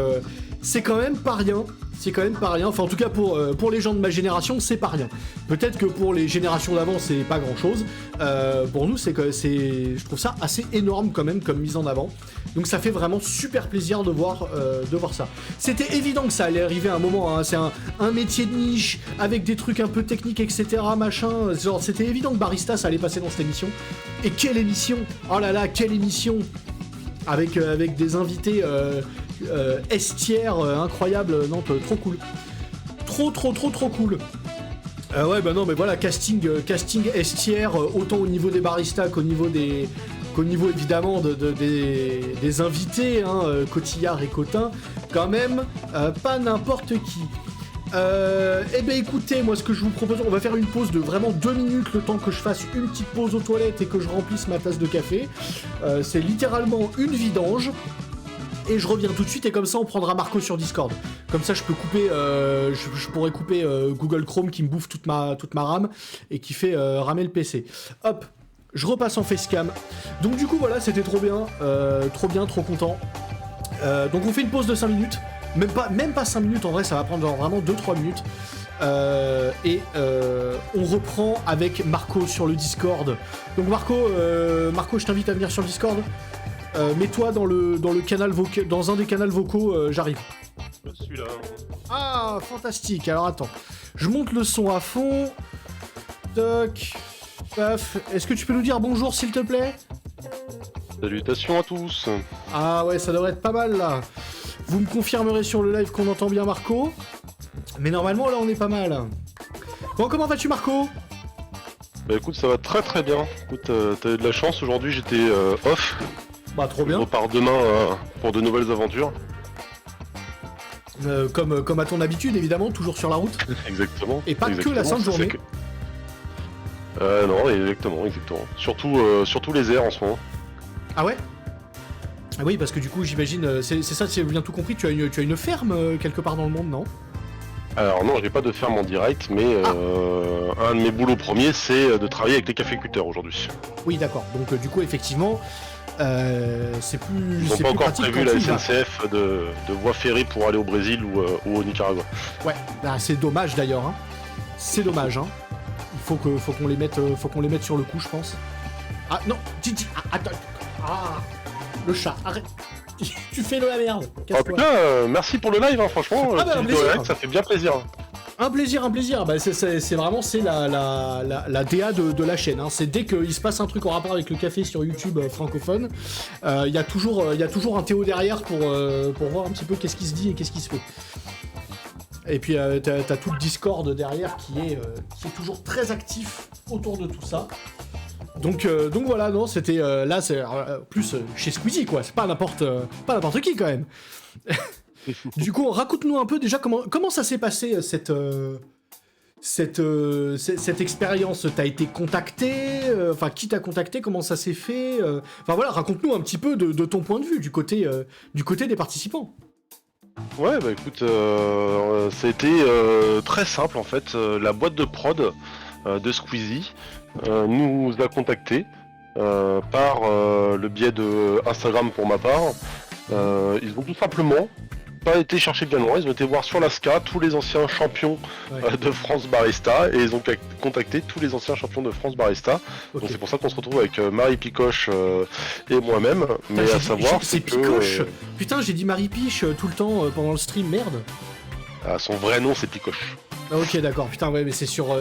c'est quand même pas rien. C'est quand même pas rien. Enfin, en tout cas, pour les gens de ma génération, c'est pas rien. Peut-être que pour les générations d'avant, c'est pas grand-chose. Pour nous, je trouve ça assez énorme quand même comme mise en avant. Donc ça fait vraiment super plaisir de voir ça. C'était évident que ça allait arriver à un moment, hein. C'est un métier de niche, avec des trucs un peu techniques, etc. Machin. Genre, c'était évident que barista, ça allait passer dans cette émission. Et quelle émission! Oh là là, quelle émission! Avec des invités estières incroyables. Non, trop cool. Trop cool. Ouais, bah non, mais voilà, casting estière, autant au niveau des baristas qu'au niveau évidemment des invités, hein, Cotillard et Cotin, quand même, pas n'importe qui. Eh ben écoutez, moi ce que je vous propose, on va faire une pause de vraiment 2 minutes, le temps que je fasse une petite pause aux toilettes et que je remplisse ma tasse de café. C'est littéralement une vidange. Et je reviens tout de suite, et comme ça on prendra Marco sur Discord. Comme ça je peux couper, je pourrais couper Google Chrome qui me bouffe toute ma RAM et qui fait ramer le PC. Hop, je repasse en facecam. Donc du coup voilà, c'était trop bien, trop content. Donc on fait une pause de 5 minutes. Même pas 5 minutes, en vrai ça va prendre genre vraiment 2-3 minutes. Et on reprend avec Marco sur le Discord. Donc Marco, je t'invite à venir sur le Discord. Mets-toi dans le canal dans un des canaux vocaux, j'arrive. Je suis là. Ah, fantastique. Alors attends, je monte le son à fond. Toc. Paf. Est-ce que tu peux nous dire bonjour s'il te plaît? Salutations à tous. Ah ouais, ça devrait être pas mal là. Vous me confirmerez sur le live qu'on entend bien Marco. Mais normalement là on est pas mal. Bon, comment vas-tu Marco? Bah écoute, ça va très bien. Écoute, t'as eu de la chance, aujourd'hui j'étais off. Bah trop bien. Je repars demain pour de nouvelles aventures. Comme à ton habitude évidemment, toujours sur la route. Exactement. Et pas que la sainte journée. Non, exactement. Surtout les airs en ce moment. Ah ouais? Ah oui, parce que du coup j'imagine, c'est ça, si j'ai bien tout compris, tu as une ferme quelque part dans le monde, non? Alors non, j'ai pas de ferme en direct, mais un de mes boulots premiers, c'est de travailler avec les caféiculteurs aujourd'hui. Oui, d'accord. Donc du coup, effectivement, c'est plus. Ils n'ont pas encore prévu la SNCF de voie ferrée pour aller au Brésil ou au Nicaragua. Ouais, bah, c'est dommage d'ailleurs. Hein. C'est dommage. Hein. Il faut qu'on les mette sur le coup, je pense. Ah non, Titi, attends. Ah, le chat, arrête. Tu fais de la merde. Oh putain, merci pour le live, hein, franchement. Ah bah, live, ça fait bien plaisir. Un plaisir. Bah, c'est vraiment la DA de la chaîne. Hein. C'est dès qu'il se passe un truc en rapport avec le café sur YouTube francophone, il y a toujours un Théo derrière pour voir un petit peu qu'est-ce qui se dit et qu'est-ce qui se fait. Et puis t'as tout le Discord derrière qui est toujours très actif autour de tout ça. Donc voilà, non, c'était là, c'est plus chez Squeezie quoi. C'est pas n'importe qui quand même. Du coup, raconte-nous un peu déjà comment ça s'est passé cette expérience. T'as été contacté, enfin qui t'a contacté, comment ça s'est fait, enfin voilà, raconte-nous un petit peu de ton point de vue du côté des participants. Ouais, bah écoute, ça a été très simple en fait. La boîte de prod de Squeezie nous a contactés par le biais de Instagram pour ma part. Ils ont tout simplement pas été chercher bien loin, ils ont été voir sur l'ASCA tous les anciens champions de France Barista et ils ont contacté tous les anciens champions de France Barista. Okay. Donc c'est pour ça qu'on se retrouve avec Marie Picoche et moi-même. Mais à savoir, c'est Picoche. Putain, j'ai dit Marie Piche tout le temps pendant le stream, merde. Ah, son vrai nom c'est Picoche. Ah, ok, d'accord. Putain, ouais, mais c'est sur,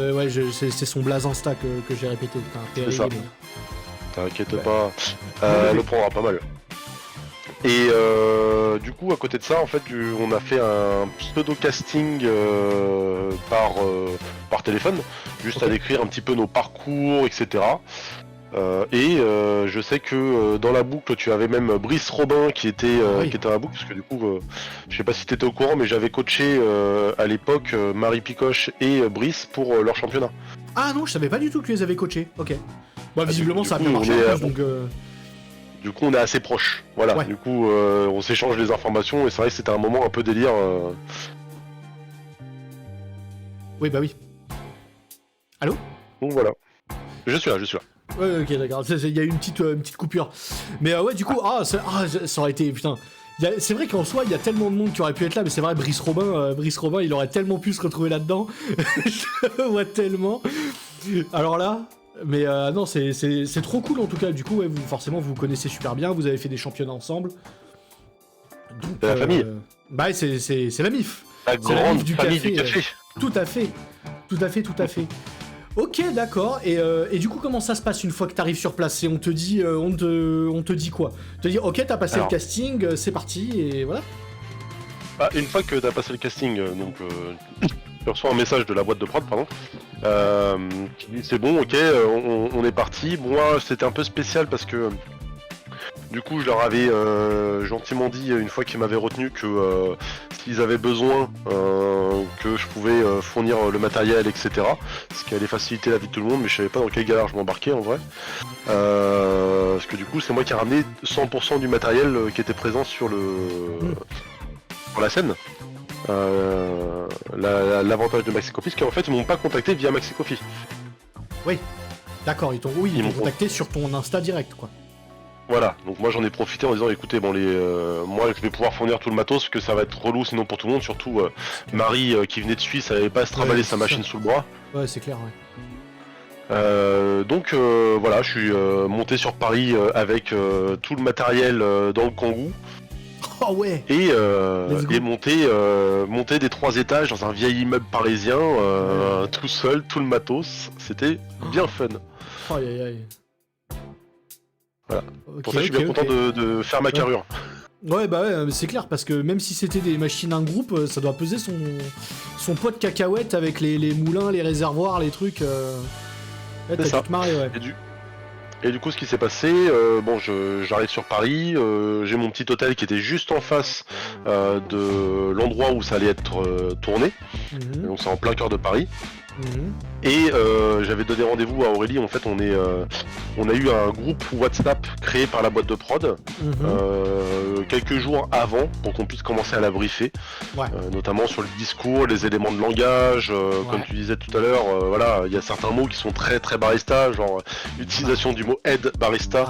c'est son blaze Insta que j'ai répété. Putain, c'est ça. T'inquiète pas, elle le prendra pas mal. Et du coup, à côté de ça, en fait, on a fait un pseudo casting par téléphone, juste à décrire un petit peu nos parcours, etc. Je sais que dans la boucle, tu avais même Brice Robin qui était dans la boucle, parce que du coup, je sais pas si tu étais au courant, mais j'avais coaché à l'époque Marie Picoche et Brice pour leur championnat. Ah non, je savais pas du tout que tu les avais coachés. Ok. Bah, visiblement, ça a bien marché, donc... Du coup, on est assez proches. Voilà. Ouais. Du coup, on s'échange les informations et c'est vrai que c'était un moment un peu délire. Oui, bah oui. Allô ? Donc voilà. Je suis là. Ouais, ok, d'accord. Il y a eu une petite coupure. Mais ouais, du coup, ça aurait été... Putain. C'est vrai qu'en soi, il y a tellement de monde qui aurait pu être là, mais c'est vrai, Brice Robin, il aurait tellement pu se retrouver là-dedans. Je le vois tellement. Alors là... Mais non, c'est trop cool en tout cas. Du coup, ouais, forcément, vous vous connaissez super bien. Vous avez fait des championnats ensemble. Donc, c'est la famille. Bah, c'est la MIF. La grande famille du café. Tout à fait. Ok, d'accord. Et du coup, comment ça se passe une fois que t'arrives sur place ? Et on te dit quoi ? On te dit, ok, t'as passé le casting, c'est parti, et voilà. Bah, une fois que t'as passé le casting, tu reçois un message de la boîte de prod, pardon. Qui dit c'est bon, ok, on est parti. Moi, c'était un peu spécial parce que du coup, je leur avais gentiment dit une fois qu'ils m'avaient retenu que s'ils avaient besoin, que je pouvais fournir le matériel, etc. Ce qui allait faciliter la vie de tout le monde, mais je savais pas dans quelle galère je m'embarquais en vrai. Parce que du coup, c'est moi qui ai ramené 100% du matériel qui était présent sur la scène. L'avantage de Maxi Coffee, c'est qu'en fait ils m'ont pas contacté via Maxi Coffee. Oui, d'accord, ils t'ont contacté sur ton Insta direct, quoi. Voilà, donc moi j'en ai profité en disant écoutez, bon moi je vais pouvoir fournir tout le matos, parce que ça va être relou sinon pour tout le monde, surtout Marie qui venait de Suisse, elle avait pas à se trimballer sa machine sous le bras. Ouais, c'est clair, ouais. Donc voilà, je suis monté sur Paris avec tout le matériel dans le Kangoo. Oh ouais. Et monter des 3 étages dans un vieil immeuble parisien, tout seul, tout le matos, c'était bien fun. Aïe aïe aïe. Voilà. Pour ça je suis bien content de faire ma carrure. Ouais bah ouais, c'est clair, parce que même si c'était des machines en groupe, ça doit peser son poids de cacahuètes avec les moulins, les réservoirs, les trucs. Ouais, t'as dû te marrer, ouais. Et du coup, ce qui s'est passé, j'arrive sur Paris, j'ai mon petit hôtel qui était juste en face de l'endroit où ça allait être tourné, donc c'est en plein cœur de Paris. Et j'avais donné rendez-vous à Aurélie. En fait, on a eu un groupe WhatsApp créé par la boîte de prod quelques jours avant pour qu'on puisse commencer à la briefer, notamment sur le discours, les éléments de langage, comme tu disais tout à l'heure. Voilà, il y a certains mots qui sont très très barista, genre l'utilisation du mot head barista.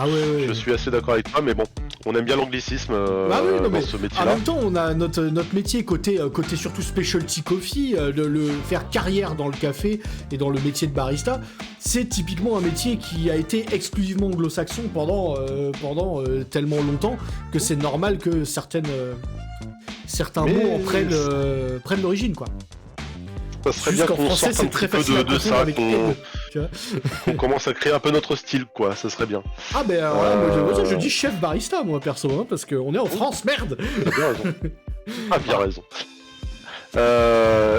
Je suis assez d'accord avec toi, mais bon, on aime bien l'anglicisme dans ce métier-là. En même temps, on a notre métier côté surtout specialty coffee, le faire carrière dans le café et dans le métier de barista, c'est typiquement un métier qui a été exclusivement anglo-saxon pendant tellement longtemps que c'est normal que certains mots en prennent l'origine, quoi. Ça serait bien qu'on sorte un petit peu de ça, qu'on commence à créer un peu notre style, quoi, ça serait bien. Ah ben moi, je dis chef barista, moi perso, parce qu'on est en France, merde. T'as bien raison. Ah, bien raison.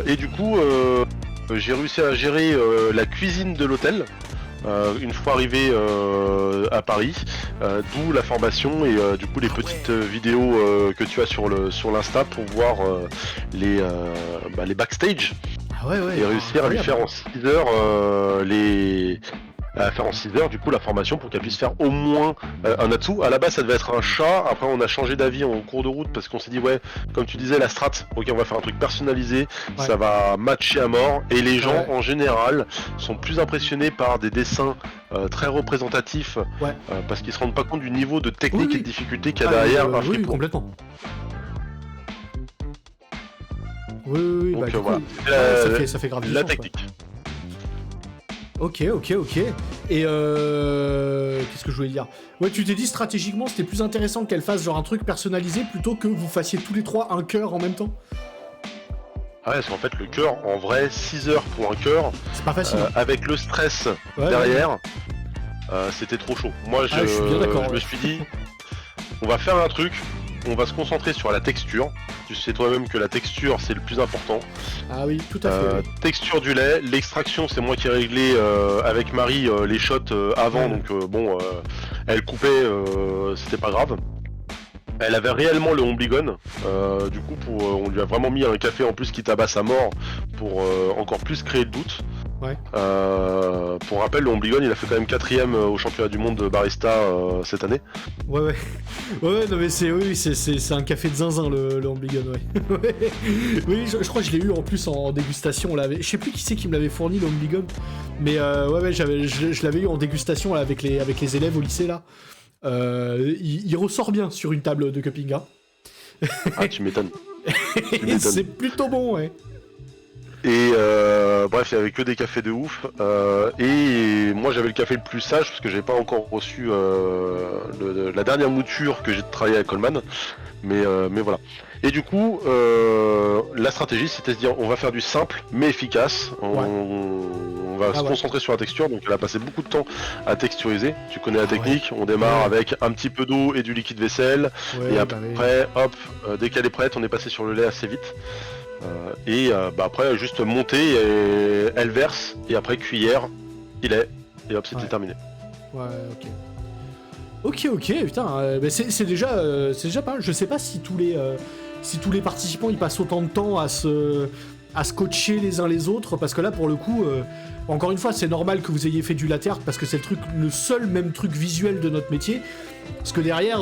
Et du coup, j'ai réussi à gérer la cuisine de l'hôtel une fois arrivé à Paris, d'où la formation et du coup les petites vidéos que tu as sur l'Insta pour voir les backstage. Et réussir à lui faire en 6 heures faire en 6 heures du coup la formation pour qu'elle puisse faire au moins un Atsu. À la base ça devait être un chat, après on a changé d'avis en cours de route parce qu'on s'est dit comme tu disais la strat, ok on va faire un truc personnalisé, ça va matcher à mort et les gens en général sont plus impressionnés par des dessins très représentatifs parce qu'ils se rendent pas compte du niveau de technique et de difficulté qu'il y a derrière un flip. Complètement. Oui, donc bah, voilà, ça fait grave la technique. Ok. Et qu'est-ce que je voulais dire ? Ouais, tu t'es dit stratégiquement c'était plus intéressant qu'elle fasse genre un truc personnalisé plutôt que vous fassiez tous les trois un cœur en même temps ? Ouais, parce qu'en fait le cœur, en vrai, 6 heures pour un cœur, c'est pas facile. Avec le stress derrière, c'était trop chaud. Moi je me suis dit, on va faire un truc, on va se concentrer sur la texture. Tu sais toi-même que la texture c'est le plus important. Ah oui, tout à fait. Oui. Texture du lait, l'extraction c'est moi qui ai réglé avec Marie les shots avant, donc elle coupait, c'était pas grave. Elle avait réellement le Ombligon, du coup on lui a vraiment mis un café en plus qui tabasse à mort pour encore plus créer le doute. Ouais. Pour rappel, le Ombligon il a fait quand même 4ème au championnat du monde de barista cette année. Ouais, non mais c'est un café de zinzin le Ombligon, ouais. Ouais. Oui, je crois que je l'ai eu en plus en dégustation, là. Je sais plus qui c'est qui me l'avait fourni le Ombligon, mais je l'avais eu en dégustation là, avec les élèves au lycée là. Il ressort bien sur une table de cupping, hein. Ah, tu m'étonnes. C'est plutôt bon, ouais. Et bref, il y avait que des cafés de ouf. Et moi, j'avais le café le plus sage parce que j'avais pas encore reçu la dernière mouture que j'ai travaillé avec Coleman. Mais voilà. Et du coup, la stratégie, c'était de se dire, on va faire du simple mais efficace. On va se concentrer sur la texture. Donc, elle a passé beaucoup de temps à texturiser. Tu connais la technique. On démarre avec un petit peu d'eau et du liquide vaisselle. Et après, hop, dès qu'elle est prête, on est passé sur le lait assez vite. Après juste monter et elle verse et après cuillère, filet et hop c'était terminé. Ouais, ok, putain, c'est déjà pas mal. Je sais pas si tous les participants ils passent autant de temps à se coacher les uns les autres, parce que là pour le coup encore une fois c'est normal que vous ayez fait du latte art parce que c'est le seul même truc visuel de notre métier, parce que derrière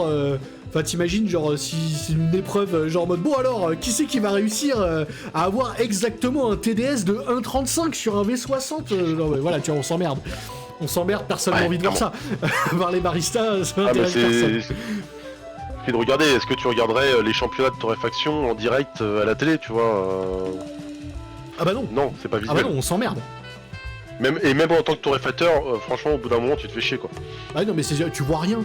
t'imagines genre si c'est une épreuve genre en mode bon alors qui c'est qui va réussir à avoir exactement un TDS de 1.35 sur un V60, voilà, tu vois, on s'emmerde, personne n'a envie de voir ça. Voir les baristas, ça intéresse personne. Puis de regarder, est-ce que tu regarderais les championnats de torréfaction en direct à la télé, tu vois Ah bah non. Non, c'est pas visuel. Ah bah non, on s'emmerde. Même en tant que torréfacteur, franchement, au bout d'un moment, tu te fais chier, quoi. Ah non, mais tu vois rien.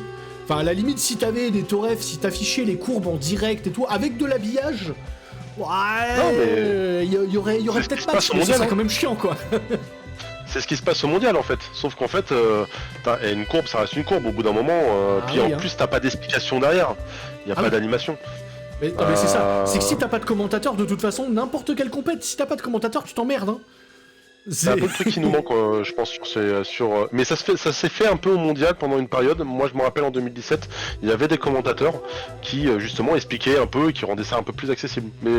Enfin, à la limite, si t'avais des torrefs, si t'affichais les courbes en direct et tout, avec de l'habillage, il y aurait peut-être pas, mais ça serait quand même chiant, quoi. C'est ce qui se passe au mondial en fait, sauf qu'en fait, une courbe ça reste une courbe au bout d'un moment, puis en plus t'as pas d'explication derrière, il n'y a pas d'animation. Mais c'est ça, c'est que si t'as pas de commentateur, de toute façon, n'importe quelle compète, si t'as pas de commentateur, tu t'emmerdes, hein. C'est un peu le truc qui nous manque, je pense, mais ça s'est fait un peu au mondial pendant une période. Moi, je me rappelle en 2017, il y avait des commentateurs qui justement expliquaient un peu et qui rendaient ça un peu plus accessible. Mais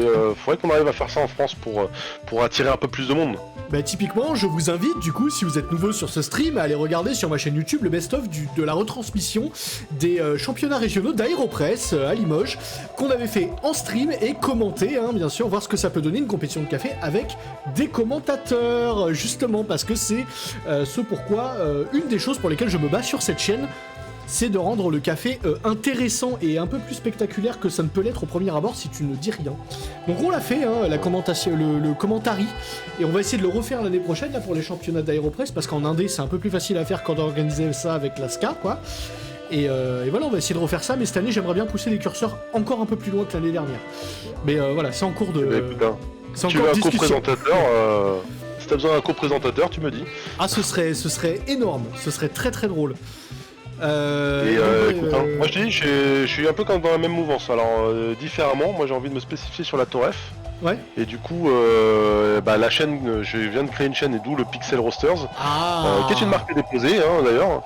faudrait qu'on arrive à faire ça en France pour attirer un peu plus de monde. Bah typiquement, je vous invite du coup, si vous êtes nouveau sur ce stream, à aller regarder sur ma chaîne YouTube le best-of de la retransmission des championnats régionaux d'Aéropress à Limoges, qu'on avait fait en stream et commenté, hein, bien sûr, voir ce que ça peut donner une compétition de café avec des commentateurs, justement parce que c'est ce pourquoi une des choses pour lesquelles je me bats sur cette chaîne, c'est de rendre le café intéressant et un peu plus spectaculaire que ça ne peut l'être au premier abord si tu ne dis rien. Donc on l'a fait, hein, le commentary, et on va essayer de le refaire l'année prochaine là, pour les championnats d'Aéropress, parce qu'en Indé c'est un peu plus facile à faire quand d'organiser ça avec la SCA, quoi. Et voilà, on va essayer de refaire ça, mais cette année j'aimerais bien pousser les curseurs encore un peu plus loin que l'année dernière. Mais voilà, c'est en cours de... si tu veux un co-présentateur, si t'as besoin d'un co-présentateur, tu me dis. Ah, ce serait énorme, ce serait très très drôle. Écoute, moi je te dis, je suis un peu comme dans la même mouvance, alors différemment, moi j'ai envie de me spécifier sur la Torref. Ouais. Et du coup, la chaîne, je viens de créer une chaîne et d'où le Pixel Roasters, qui est une marque déposée, hein, d'ailleurs.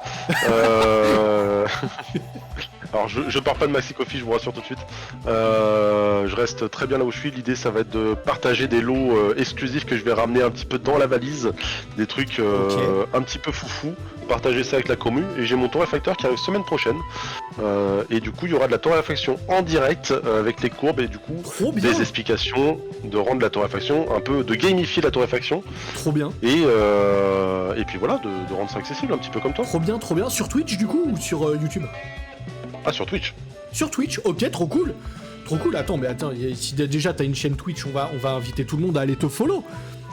Alors je pars pas de Maxi Coffee, je vous rassure tout de suite. Je reste très bien là où je suis. L'idée ça va être de partager des lots exclusifs que je vais ramener un petit peu dans la valise, des trucs un petit peu foufou, partager ça avec la commu. Et j'ai mon torréfacteur qui arrive semaine prochaine. Et du coup il y aura de la torréfaction en direct avec les courbes et du coup des explications, de rendre la torréfaction un peu, de gamifier la torréfaction. Trop bien. Et puis voilà, de rendre ça accessible un petit peu comme toi. Trop bien. Sur Twitch du coup ou sur YouTube? Ah, sur Twitch. Sur Twitch, ok, trop cool. Attends, si déjà t'as une chaîne Twitch, on va inviter tout le monde à aller te follow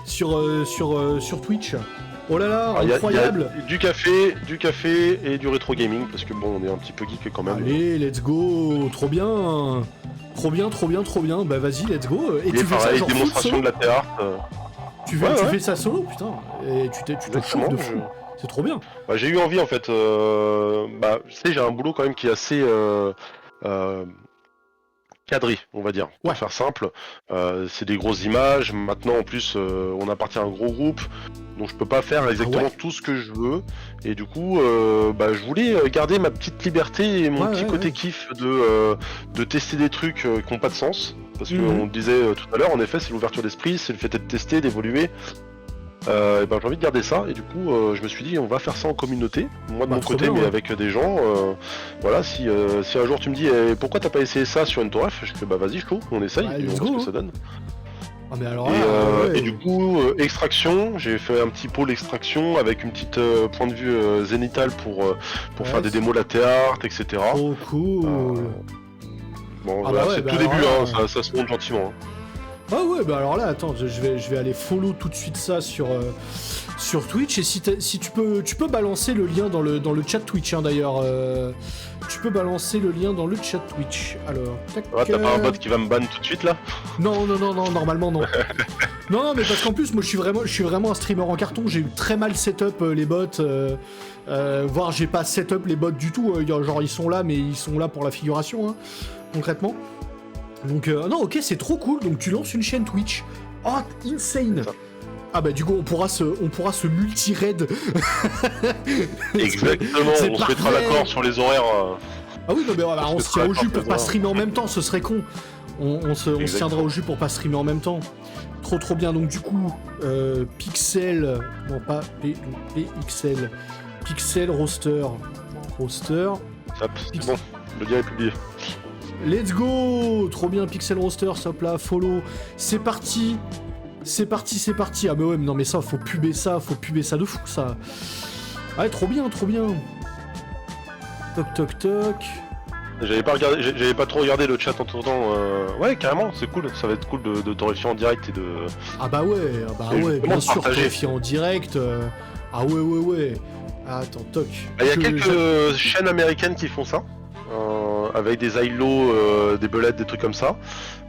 sur Twitch. Oh là là, incroyable. Y a du café et du rétro gaming, parce que bon, on est un petit peu geek quand même. Allez, let's go, trop bien. Bah vas-y, let's go. Et tu fais ça genre démonstration de la art. Tu fais ça solo, putain. Et tu te chauffes de fou. C'est trop bien. Bah, j'ai eu envie en fait. Tu sais, j'ai un boulot quand même qui est assez cadré, on va dire, pour Ouais. faire simple. C'est des grosses images. Maintenant, en plus, on appartient à un gros groupe, donc je peux pas faire exactement ouais tout ce que je veux. Et du coup, je voulais garder ma petite liberté et mon petit côté kiff de tester des trucs qui n'ont pas de sens. Parce qu'on le disait tout à l'heure, en effet, c'est l'ouverture d'esprit, c'est le fait d'être testé, d'évoluer. J'ai envie de garder ça, et du coup je me suis dit on va faire ça en communauté, moi de mon côté bien, mais ouais. avec des gens. Voilà, si un jour tu me dis pourquoi t'as pas essayé ça sur une torref, je fais bah vas-y chaud, on essaye et on voit ce que ça donne. Ah mais alors là, Et du coup extraction, j'ai fait un petit pôle extraction avec une petite point de vue zénithal pour faire des démos latte art, etc. Trop cool. Bon voilà, c'est tout début, ça se monte gentiment. Ah ouais, bah alors là, attends, je vais aller follow tout de suite ça sur Twitch, et si tu peux balancer le lien dans le chat Twitch, hein, d'ailleurs. Tu peux balancer le lien dans le chat Twitch. Alors, tac. T'as pas un bot qui va me ban tout de suite là? Non, normalement non. non, mais parce qu'en plus, moi je suis vraiment un streamer en carton, j'ai eu très mal setup les bots, voire j'ai pas setup les bots du tout, genre ils sont là, mais ils sont là pour la figuration, hein, concrètement. Donc non, ok, c'est trop cool. Donc tu lances une chaîne Twitch. Oh, insane. Ah bah du coup on pourra se multi-raid. Exactement, on se mettra d'accord sur les horaires. Ah oui, non mais on se tient au jus pour pas streamer en même temps, ce serait con. On se tiendra au jus pour pas streamer en même temps. Trop bien. Donc du coup, Pixel, non pas PXL, Pixel Roster. C'est bon, le lien est publié. Let's go! Trop bien, Pixel Roster, hop là, follow. C'est parti. Ah mais ouais, mais non mais ça, faut puber ça de fou, ça. Ouais, trop bien. Toc. J'avais pas trop regardé le chat en tournant. Ouais, carrément, c'est cool, ça va être cool de torréfier en direct et de... Ah bah ouais, bien sûr, torréfier en direct. Ah ouais. Attends, toc. Il y a quelques chaînes américaines qui font ça. Avec des ILO, des belettes, des trucs comme ça,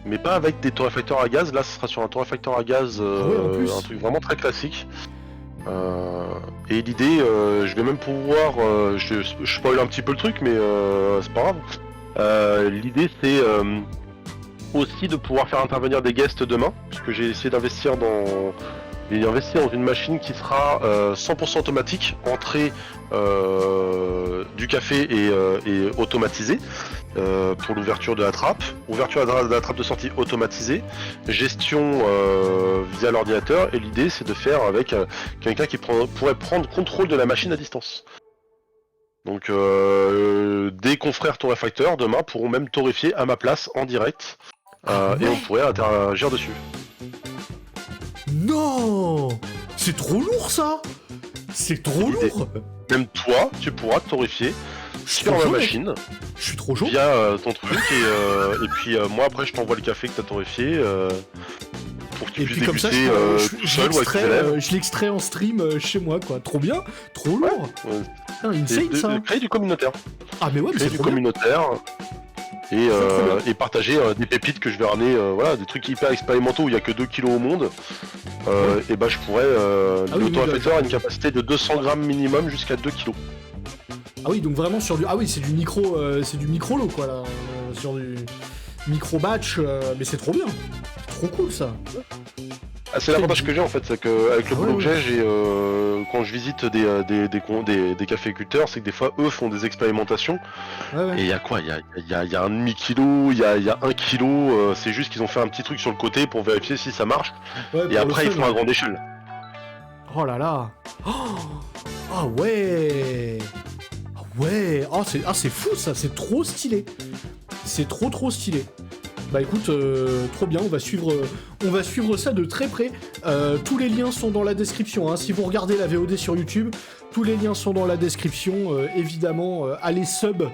mais pas avec des torréfacteurs à gaz. Là, ce sera sur un torréfacteur à gaz, un truc vraiment très classique. Et l'idée, je vais même pouvoir, je spoil un petit peu le truc, mais c'est pas grave. L'idée, c'est aussi de pouvoir faire intervenir des guests demain, puisque j'ai essayé d'investir dans une machine qui sera 100% automatique, entrée du café et automatisée pour l'ouverture de la trappe, ouverture de la trappe de sortie automatisée, gestion via l'ordinateur, et l'idée c'est de faire avec quelqu'un qui pourrait prendre contrôle de la machine à distance. Donc des confrères torréfacteurs demain pourront même torréfier à ma place en direct et on pourrait interagir dessus. Non, c'est trop lourd ça. C'est trop lourd. Même toi, tu pourras torréfier sur ma machine. Je suis trop chaud. Via ton truc et puis moi après je t'envoie le café que t'as torréfié pour que tu puisses déguster tout seul ou avec tes élèves. Je l'extrais en stream chez moi quoi. Trop bien, trop lourd. Ouais. Insane ça. Créer du communautaire. Ah mais ouais, mais c'est du trop communautaire. Et partager des pépites que je vais ramener, voilà, des trucs hyper expérimentaux où il n'y a que 2 kilos au monde. Et bah je pourrais, le torréfacteur a une capacité de 200 grammes minimum jusqu'à 2 kilos. Ah oui, donc vraiment sur du... Ah oui, c'est du micro lot quoi là, sur du micro batch, mais c'est trop bien. C'est trop cool ça. Ah, c'est l'avantage que j'ai en fait, c'est qu'avec le boulot que j'ai, quand je visite des caféiculteurs, c'est que des fois eux font des expérimentations. Et il y a quoi? Il y a un demi-kilo, il y a 1 kilo, c'est juste qu'ils ont fait un petit truc sur le côté pour vérifier si ça marche. Et après ils font à grande échelle. Oh là là. Ah ouais. C'est fou ça, c'est trop stylé. C'est trop stylé. Bah écoute, trop bien, on va suivre ça de très près. Tous les liens sont dans la description, hein. Si vous regardez la VOD sur YouTube, tous les liens sont dans la description. Évidemment, allez sub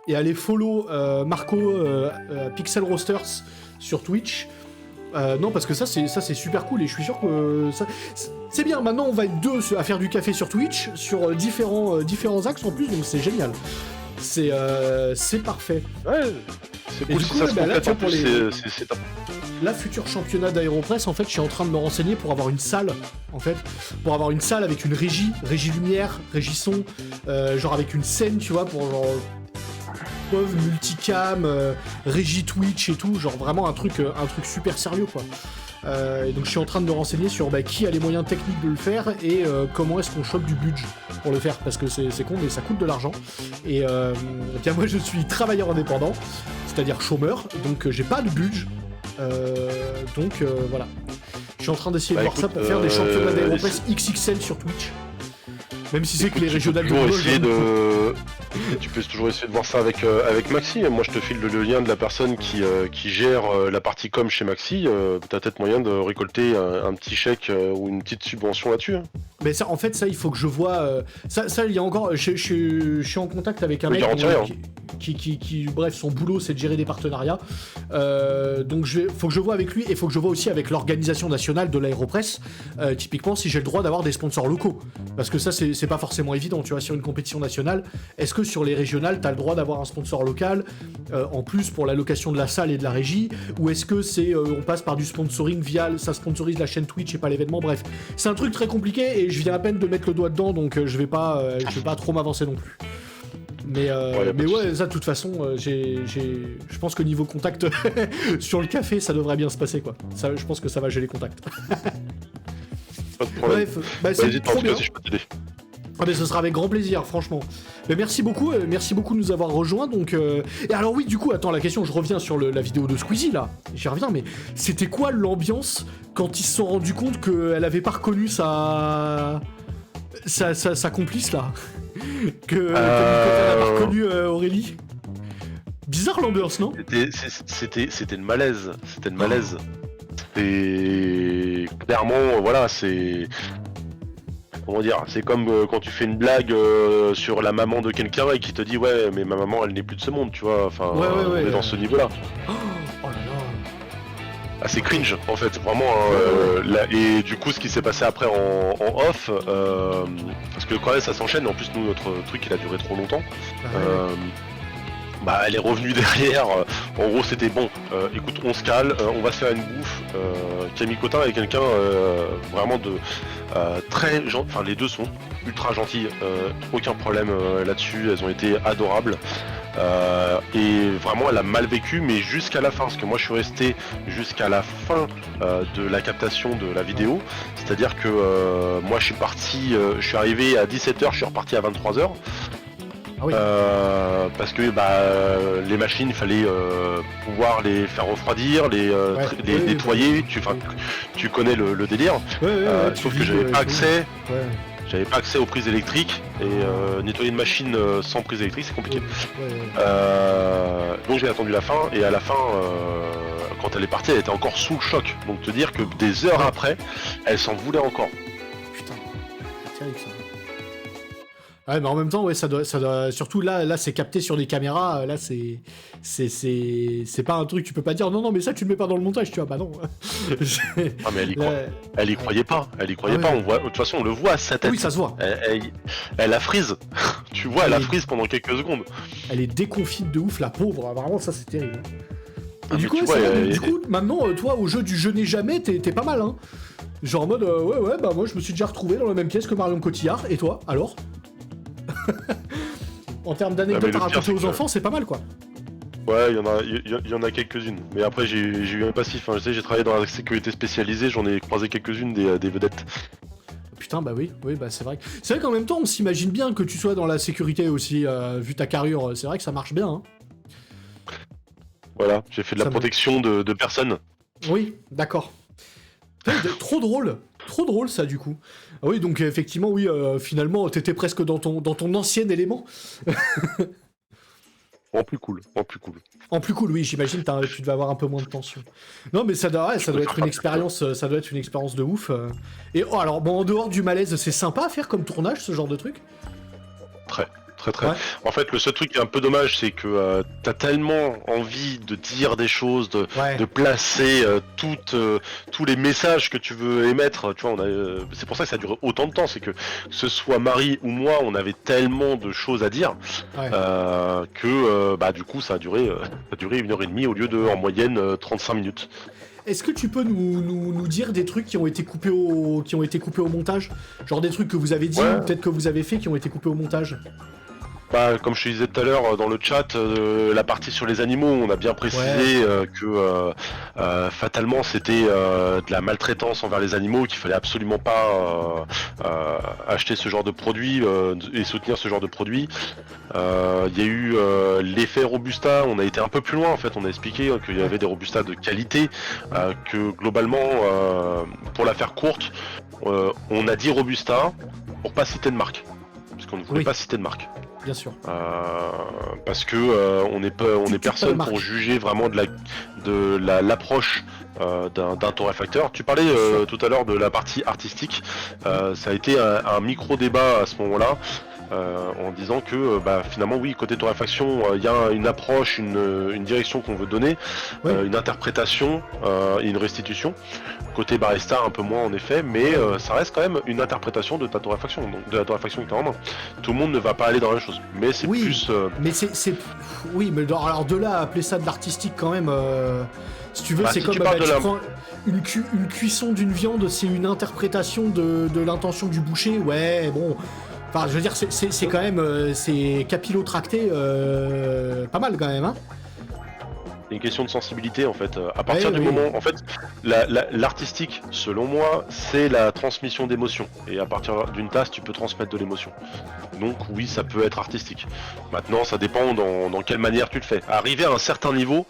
et allez follow Marco Pixel Roasters sur Twitch. Non, parce que ça c'est super cool et je suis sûr que ça... C'est bien, maintenant on va être 2 à faire du café sur Twitch, sur différents axes en plus, donc c'est génial. C'est parfait. Ouais, c'est cool, si ça se complète en plus, c'est top. La future championnat d'Aéropress, en fait, je suis en train de me renseigner pour avoir une salle, en fait, pour avoir une salle avec une régie lumière, régie son, genre avec une scène, tu vois, pour genre preuve, multicam, régie Twitch et tout, genre vraiment un truc super sérieux quoi. Et donc je suis en train de me renseigner sur qui a les moyens techniques de le faire et comment est-ce qu'on chope du budget pour le faire, parce que c'est con mais ça coûte de l'argent. Et bien moi je suis travailleur indépendant, c'est-à-dire chômeur, donc j'ai pas de budget. Donc voilà. Je suis en train d'essayer de voir ça pour faire des championnats d'Aéropress XXL sur Twitch. Même si c'est que les régionales de Tu peux toujours essayer de voir ça avec Maxi. Moi, je te file le lien de la personne qui gère la partie com chez Maxi. T'as peut-être moyen de récolter un petit chèque ou une petite subvention là-dessus. Hein. Mais ça, en fait, ça, il faut que je vois. Ça, il y a encore. Je suis en contact avec un mec qui, bref, son boulot, c'est de gérer des partenariats. Donc, faut que je vois avec lui et faut que je vois aussi avec l'organisation nationale de l'Aéropress. Typiquement, si j'ai le droit d'avoir des sponsors locaux, parce que ça, c'est pas forcément évident. Tu vois, sur une compétition nationale, est-ce que sur les régionales, t'as le droit d'avoir un sponsor local en plus pour la location de la salle et de la régie, ou est-ce que on passe par du sponsoring via ça sponsorise la chaîne Twitch et pas l'événement. Bref, c'est un truc très compliqué et je viens à peine de mettre le doigt dedans, donc je vais pas trop m'avancer non plus. Mais ouais, ça de toute façon, je pense que niveau contact sur le café, ça devrait bien se passer quoi. Ça, je pense que ça va gérer les contacts. Pas de problème. Bref, c'est trop bien. Si je peux t'aider. Ah mais ce sera avec grand plaisir, franchement. Mais merci beaucoup de nous avoir rejoints. Donc, et alors oui, du coup, attends, la question, je reviens sur la vidéo de Squeezie là. J'y reviens, mais c'était quoi l'ambiance quand ils se sont rendus compte qu'elle avait pas reconnu sa complice là, que Nicolas n'a pas reconnu Aurélie. Bizarre l'ambiance, non? C'était le malaise. C'était le malaise. Et clairement, voilà, c'est. Comment dire, c'est comme quand tu fais une blague sur la maman de quelqu'un et qui te dit ouais mais ma maman elle n'est plus de ce monde, tu vois, enfin on est dans ce niveau là. Oh là là. Ah c'est cringe en fait, vraiment là, et du coup ce qui s'est passé après en off, parce que quand même ça s'enchaîne, en plus nous notre truc il a duré trop longtemps. Elle est revenue derrière, en gros c'était bon, écoute on se cale, on va se faire une bouffe. Camille Cotin est quelqu'un vraiment de très gentil, enfin les deux sont ultra gentils, aucun problème là-dessus, elles ont été adorables. Et vraiment elle a mal vécu, mais jusqu'à la fin, parce que moi je suis resté jusqu'à la fin de la captation de la vidéo, c'est-à-dire que moi je suis parti, je suis arrivé à 17h, je suis reparti à 23h. Ah oui. Parce que les machines, il fallait pouvoir les faire refroidir, les nettoyer. Tu connais le délire. Sauf que j'avais pas accès. J'avais pas accès aux prises électriques et nettoyer une machine sans prise électrique c'est compliqué. Donc j'ai attendu la fin et à la fin, quand elle est partie, elle était encore sous le choc. Donc te dire que des heures après, elle s'en voulait encore. Putain, c'est terrible ça. Ouais, mais en même temps, ouais, ça doit surtout là, c'est capté sur des caméras. Là, c'est pas un truc. Tu peux pas dire non, mais ça, tu le mets pas dans le montage, tu vois. Bah non. Ah mais elle y croyait pas. Elle y croyait pas. On voit. De toute façon, on le voit à sa tête. Oui, ça se voit. Elle a frise. Tu vois, elle a frise pendant quelques secondes. Elle est déconfite de ouf, la pauvre. Vraiment, ça, c'est terrible. Et du coup, maintenant, toi, au jeu du je n'ai jamais, t'es pas mal, hein. Genre en mode, ouais, moi, je me suis déjà retrouvé dans la même pièce que Marion Cotillard. Et toi, alors? En termes d'anecdotes à raconter aux enfants, c'est pas mal quoi. Ouais, il y en a quelques-unes. Mais après, j'ai eu un passif. Hein. Je sais, j'ai travaillé dans la sécurité spécialisée, j'en ai croisé quelques-unes des vedettes. Putain, bah oui, bah c'est vrai. C'est vrai qu'en même temps, on s'imagine bien que tu sois dans la sécurité aussi, vu ta carrure. C'est vrai que ça marche bien. Hein. Voilà, j'ai fait de la protection de personnes. Oui, d'accord. Trop drôle ça du coup. Ah oui, donc effectivement, oui, finalement, t'étais presque dans ton ancien élément. En plus cool. En plus cool, oui, j'imagine tu devais avoir un peu moins de tension. Non, mais ça doit être une expérience, de ouf. Et alors, bon, en dehors du malaise, c'est sympa à faire comme tournage, ce genre de truc. Très. Ouais. En fait, le seul truc qui est un peu dommage, c'est que t'as tellement envie de dire des choses, de placer tous les messages que tu veux émettre. Tu vois, c'est pour ça que ça dure autant de temps. C'est que ce soit Marie ou moi, on avait tellement de choses à dire que du coup, ça a duré 1h30 au lieu de en moyenne 35 minutes. Est-ce que tu peux nous dire des trucs qui ont été coupés au montage? Genre des trucs que vous avez dit ou peut-être que vous avez fait qui ont été coupés au montage? Bah, comme je te disais tout à l'heure dans le chat, la partie sur les animaux, on a bien précisé que fatalement c'était de la maltraitance envers les animaux, qu'il fallait absolument pas acheter ce genre de produit et soutenir ce genre de produit. Il y a eu l'effet Robusta, on a été un peu plus loin en fait, on a expliqué qu'il y avait des Robusta de qualité, que globalement, pour la faire courte, on a dit Robusta pour pas citer de marque, parce qu'on ne voulait pas citer de marque. Bien sûr. Parce que on est personne pour juger vraiment de l'approche d'un torréfacteur. Tu parlais tout à l'heure de la partie artistique. Ça a été un micro débat à ce moment-là. En disant que finalement oui, côté torréfaction il y a une approche, une direction qu'on veut donner, une interprétation et une restitution. Côté barista un peu moins en effet, mais ça reste quand même une interprétation de ta torréfaction, donc de la torréfaction que tu as en main. Tout le monde ne va pas aller dans la même chose, mais c'est plus... Mais c'est... Oui, mais alors de là à appeler ça de l'artistique quand même... Si tu veux, c'est si comme tu prends une cuisson d'une viande, c'est une interprétation de l'intention du boucher, ouais, bon... Enfin, je veux dire, c'est quand même... c'est capillotracté pas mal quand même, hein. C'est une question de sensibilité en fait. À partir du moment, en fait, l'artistique, selon moi, c'est la transmission d'émotions. Et à partir d'une tasse, tu peux transmettre de l'émotion. Donc oui, ça peut être artistique. Maintenant, ça dépend dans quelle manière tu le fais. Arriver à un certain niveau,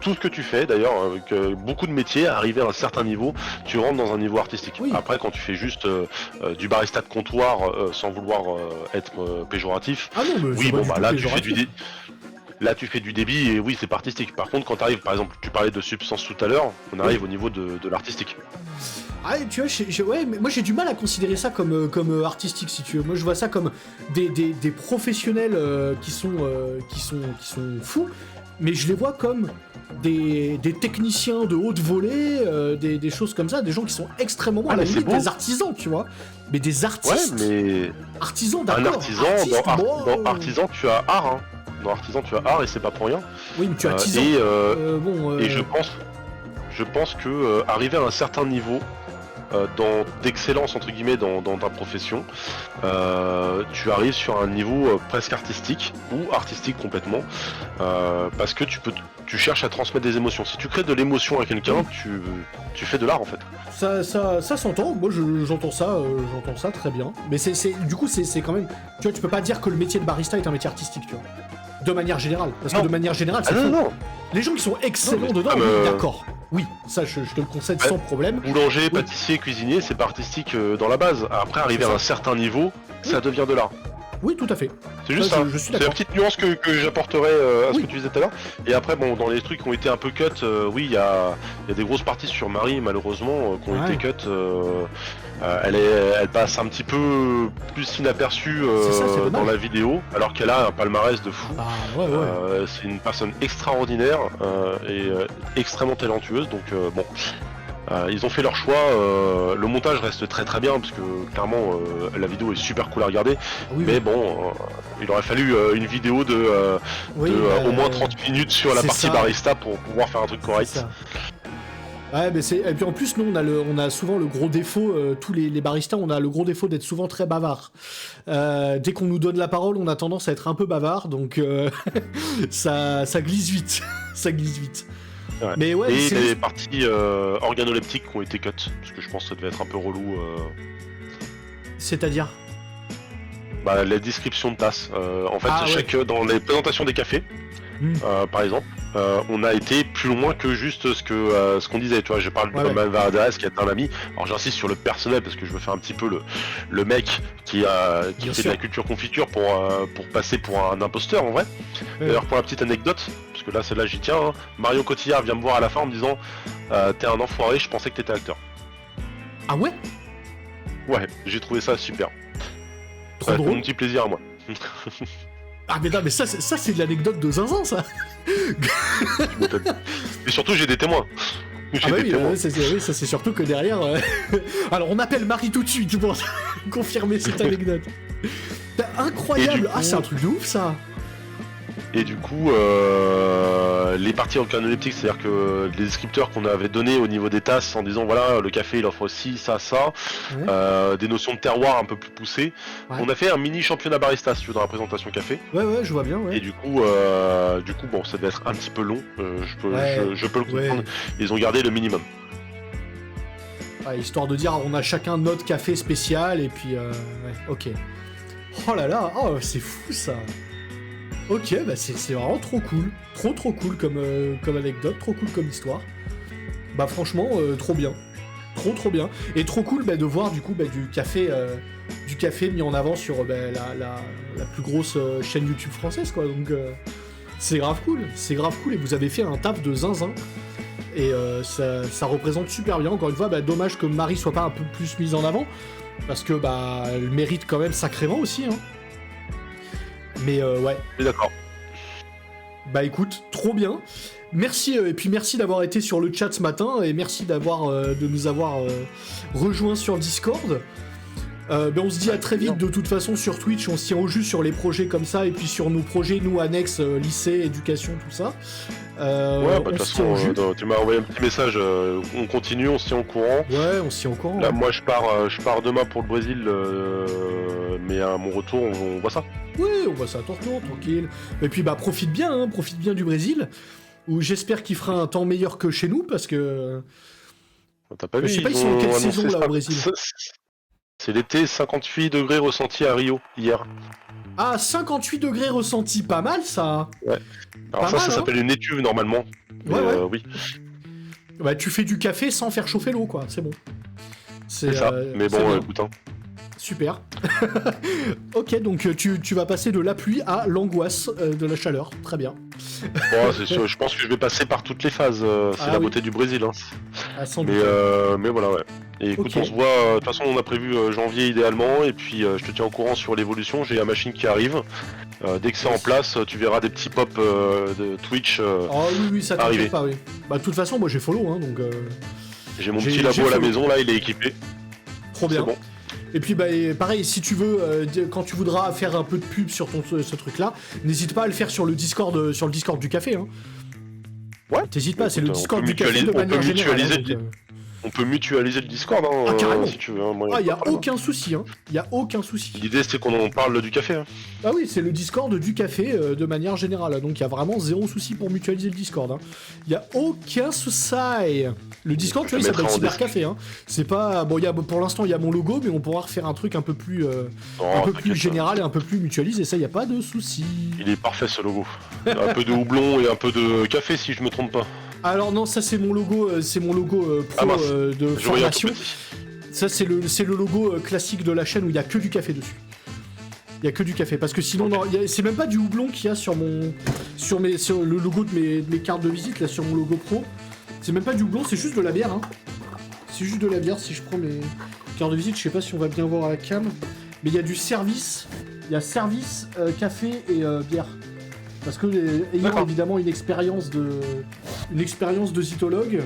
tout ce que tu fais, d'ailleurs, avec beaucoup de métiers, arriver à un certain niveau, tu rentres dans un niveau artistique. Oui. Après, quand tu fais juste du barista de comptoir, sans vouloir être péjoratif, oui, bon bah là, tu fais du... Là, tu fais du débit et oui, c'est pas artistique. Par contre, quand tu arrives, par exemple, tu parlais de substance tout à l'heure, on arrive au niveau de l'artistique. Ah, tu vois, mais moi j'ai du mal à considérer ça comme artistique, si tu veux. Moi, je vois ça comme des professionnels qui sont fous, mais je les vois comme des techniciens de haute volée, des choses comme ça, des gens qui sont extrêmement à la limite des artisans, tu vois. Mais des artistes. Ouais, mais artisans, d'accord. Un artisan, dans artisan, tu as art, hein. Dans artisan, tu as art et c'est pas pour rien. Oui, mais tu as artisan. Et je pense que arriver à un certain niveau d'excellence entre guillemets dans ta profession, tu arrives sur un niveau presque artistique ou artistique complètement, parce que tu cherches à transmettre des émotions. Si tu crées de l'émotion à quelqu'un, tu fais de l'art en fait. Ça s'entend. Moi j'entends ça très bien. Mais du coup c'est quand même, tu vois, tu peux pas dire que le métier de barista est un métier artistique, tu vois. De manière générale, parce que de manière générale, c'est non. Les gens qui sont excellents dedans, oui, d'accord. Oui, ça je te le concède sans problème. Boulanger, pâtissier, cuisinier, c'est pas artistique dans la base. Après, arriver à un certain niveau, ça devient de l'art. Oui, tout à fait. C'est juste ça. C'est la petite nuance que j'apporterai à ce que tu disais tout à l'heure. Et après, bon, dans les trucs qui ont été un peu cut, oui, il y a des grosses parties sur Marie, malheureusement, qui ont été cut. Elle passe un petit peu plus inaperçue dans la vidéo, alors qu'elle a un palmarès de fou. C'est une personne extraordinaire et extrêmement talentueuse, donc bon. Ils ont fait leur choix, le montage reste très très bien parce que clairement la vidéo est super cool à regarder, mais bon, il aurait fallu une vidéo de au moins 30 minutes sur la partie barista pour pouvoir faire un truc correct. Ouais, mais et puis en plus nous on a souvent le gros défaut, tous les baristas, on a le gros défaut d'être souvent très bavard. Dès qu'on nous donne la parole, on a tendance à être un peu bavard, donc ça glisse vite, ça glisse vite. Ouais. Mais ouais, et les parties organoleptiques qui ont été cut, parce que je pense que ça devait être un peu relou. C'est-à-dire la description de tasses. En fait, dans les présentations des cafés, par exemple, on a été plus loin que juste ce qu'on disait. Tu vois, je parle de Romain Varadares qui est un ami. Alors j'insiste sur le personnel parce que je veux faire un petit peu le mec qui fait de la culture confiture pour passer pour un imposteur en vrai. D'ailleurs, pour la petite anecdote, parce que là celle-là j'y tiens, hein, Marion Cotillard vient me voir à la fin en me disant t'es un enfoiré, je pensais que t'étais acteur. Ah ouais? Ouais, j'ai trouvé ça super. Trop drôle. Mon petit plaisir à moi. Ah mais non, mais ça c'est de l'anecdote de zinzin, ça. Et surtout j'ai des témoins. Ça c'est surtout que derrière... Alors on appelle Marie tout de suite pour confirmer cette anecdote. Incroyable. Coup... c'est un truc de ouf ça. Et du coup, les parties organoleptiques, c'est-à-dire que les descripteurs qu'on avait donnés au niveau des tasses en disant voilà, le café il offre ci, ça, des notions de terroir un peu plus poussées. Ouais. On a fait un mini championnat barista si tu veux, dans la présentation café. Ouais, je vois bien, ouais. Et du coup, bon, ça devait être un petit peu long, je peux le comprendre. Ils ont gardé le minimum. Ouais, histoire de dire, on a chacun notre café spécial, et puis, ok. Oh là là, oh, c'est fou ça. Ok, bah c'est vraiment trop cool. Trop cool comme anecdote, trop cool comme histoire. Bah franchement, trop bien. Trop bien. Et trop cool de voir du coup du café mis en avant sur la plus grosse chaîne YouTube française, quoi. Donc c'est grave cool. Et vous avez fait un taf de zinzin. Et ça représente super bien. Encore une fois, dommage que Marie soit pas un peu plus mise en avant. Parce que elle mérite quand même sacrément aussi, hein. Mais ouais. Je suis d'accord. Bah écoute, trop bien. Merci, et puis merci d'avoir été sur le chat ce matin, et merci de nous avoir rejoints sur le Discord. On se dit à très vite, de toute façon, sur Twitch, on se tient au jus sur les projets comme ça, et puis sur nos projets, nous, annexes, lycée, éducation, tout ça. Ouais, de toute façon, tu m'as envoyé un petit message, on continue, on se tient au courant. Ouais, on se tient au courant. Là, moi, je pars demain pour le Brésil, mais à mon retour, on voit ça. Oui, on voit ça à ton retour, tranquille. Et puis, profite bien du Brésil, où j'espère qu'il fera un temps meilleur que chez nous, parce que... T'as pas vu, je sais pas, ils sont en quelle saison, là, au Brésil? C'est l'été, 58 degrés ressentis à Rio, hier. Ah, 58 degrés ressentis, pas mal, ça. Ouais. Alors ça s'appelle une étuve, normalement. Ouais. Oui. Bah, tu fais du café sans faire chauffer l'eau, quoi, c'est bon. C'est ça, mais bon, écoute, hein. Super. Ok, donc tu vas passer de la pluie à l'angoisse de la chaleur. Très bien. Bon, je pense que je vais passer par toutes les phases. C'est la beauté du Brésil. Hein. Sans doute. Mais voilà, ouais. Et écoute, on se voit. De toute façon, on a prévu janvier idéalement. Et puis, je te tiens au courant sur l'évolution. J'ai la machine qui arrive. Dès que c'est en place, tu verras des petits pops de Twitch. Oh oui, ça t'inquiète pas, oui. Bah, de toute façon, moi j'ai follow, hein, donc. J'ai mon petit labo à la maison, là, il est équipé. Trop bien. Bon. Et puis pareil, si tu veux, quand tu voudras faire un peu de pub sur ce truc-là, n'hésite pas à le faire sur le Discord du café. Hein. Ouais. T'hésites pas, c'est le Discord du café de manière générale. On peut mutualiser le Discord, hein, si tu veux. Hein, y a aucun souci, hein. Y a aucun souci. L'idée, c'est qu'on en parle du café. Hein. Ah oui, c'est le Discord du café de manière générale. Donc il y a vraiment zéro souci pour mutualiser le Discord. Hein. Y a aucun souci. Le Discord, tu vois, il s'appelle Cybercafé. Hein. C'est pas... Bon, pour l'instant, il y a mon logo, mais on pourra refaire un truc un peu plus, plus général et un peu plus mutualisé. Ça, y a pas de souci. Il est parfait, ce logo. Un peu de houblon et un peu de café, si je me trompe pas. Alors non, ça c'est mon logo pro de formation. Ça c'est le logo classique de la chaîne où il y a que du café dessus. Il y a que du café parce que sinon c'est même pas du houblon qu'il y a sur le logo de mes cartes de visite là sur mon logo pro. C'est même pas du houblon, c'est juste de la bière. Hein. C'est juste de la bière. Si je prends mes cartes de visite, je sais pas si on va bien voir à la cam, mais il y a du service. Il y a service, café et bière. Parce que ayant évidemment une expérience de zytologue,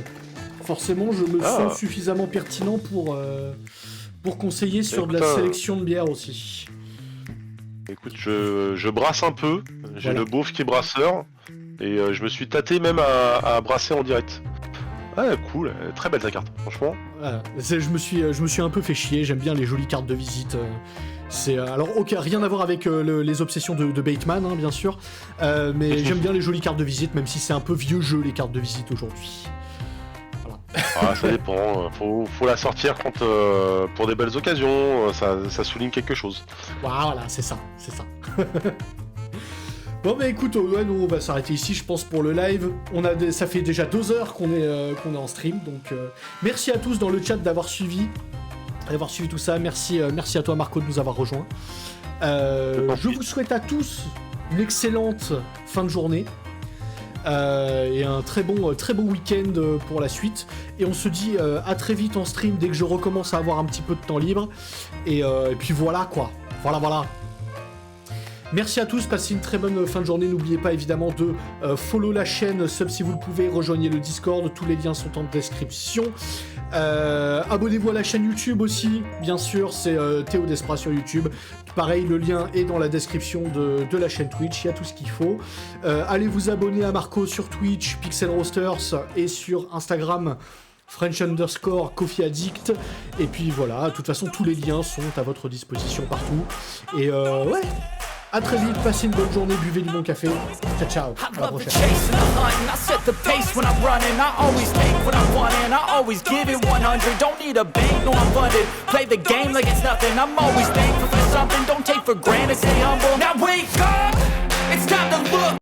forcément je me sens suffisamment pertinent pour conseiller sur de la sélection de bière aussi. Écoute, je brasse un peu, j'ai le beauf qui est brasseur, et je me suis tâté même à brasser en direct. Ah cool, très belle ta carte, franchement. Voilà. Je me suis un peu fait chier, j'aime bien les jolies cartes de visite. Alors rien à voir avec les obsessions de Bateman, hein, bien sûr, mais j'aime bien les jolies cartes de visite, même si c'est un peu vieux jeu les cartes de visite aujourd'hui. Voilà. Ça dépend, faut la sortir pour des belles occasions, ça souligne quelque chose. Voilà, c'est ça. Bon bah écoute, nous on va s'arrêter ici je pense pour le live. Ça fait déjà 2 heures qu'on est en stream, donc merci à tous dans le chat d'avoir suivi tout ça. Merci à toi Marco de nous avoir rejoints. Je vous souhaite à tous une excellente fin de journée et un très bon week-end pour la suite. Et on se dit à très vite en stream dès que je recommence à avoir un petit peu de temps libre. Et puis voilà quoi. Voilà. Merci à tous, passez une très bonne fin de journée. N'oubliez pas évidemment de follow la chaîne, sub si vous le pouvez, rejoignez le Discord, tous les liens sont en description. Abonnez-vous à la chaîne YouTube aussi, bien sûr, c'est Théo Desprats sur YouTube. Pareil, le lien est dans la description de la chaîne Twitch, il y a tout ce qu'il faut. Allez vous abonner à Marco sur Twitch, Pixel Roasters, et sur Instagram, French_Coffee Addict. Et puis voilà, de toute façon, tous les liens sont à votre disposition partout. Et ouais, à très vite, passez une bonne journée, buvez du bon café. Ciao, ciao, à la prochaine. I set the pace when I'm running. I always take what I want and I always give it 100. Don't need a bank, no I'm funded. Play the game like it's nothing. I'm always thankful for something. Don't take for granted, stay humble. Now wake up, it's time to look.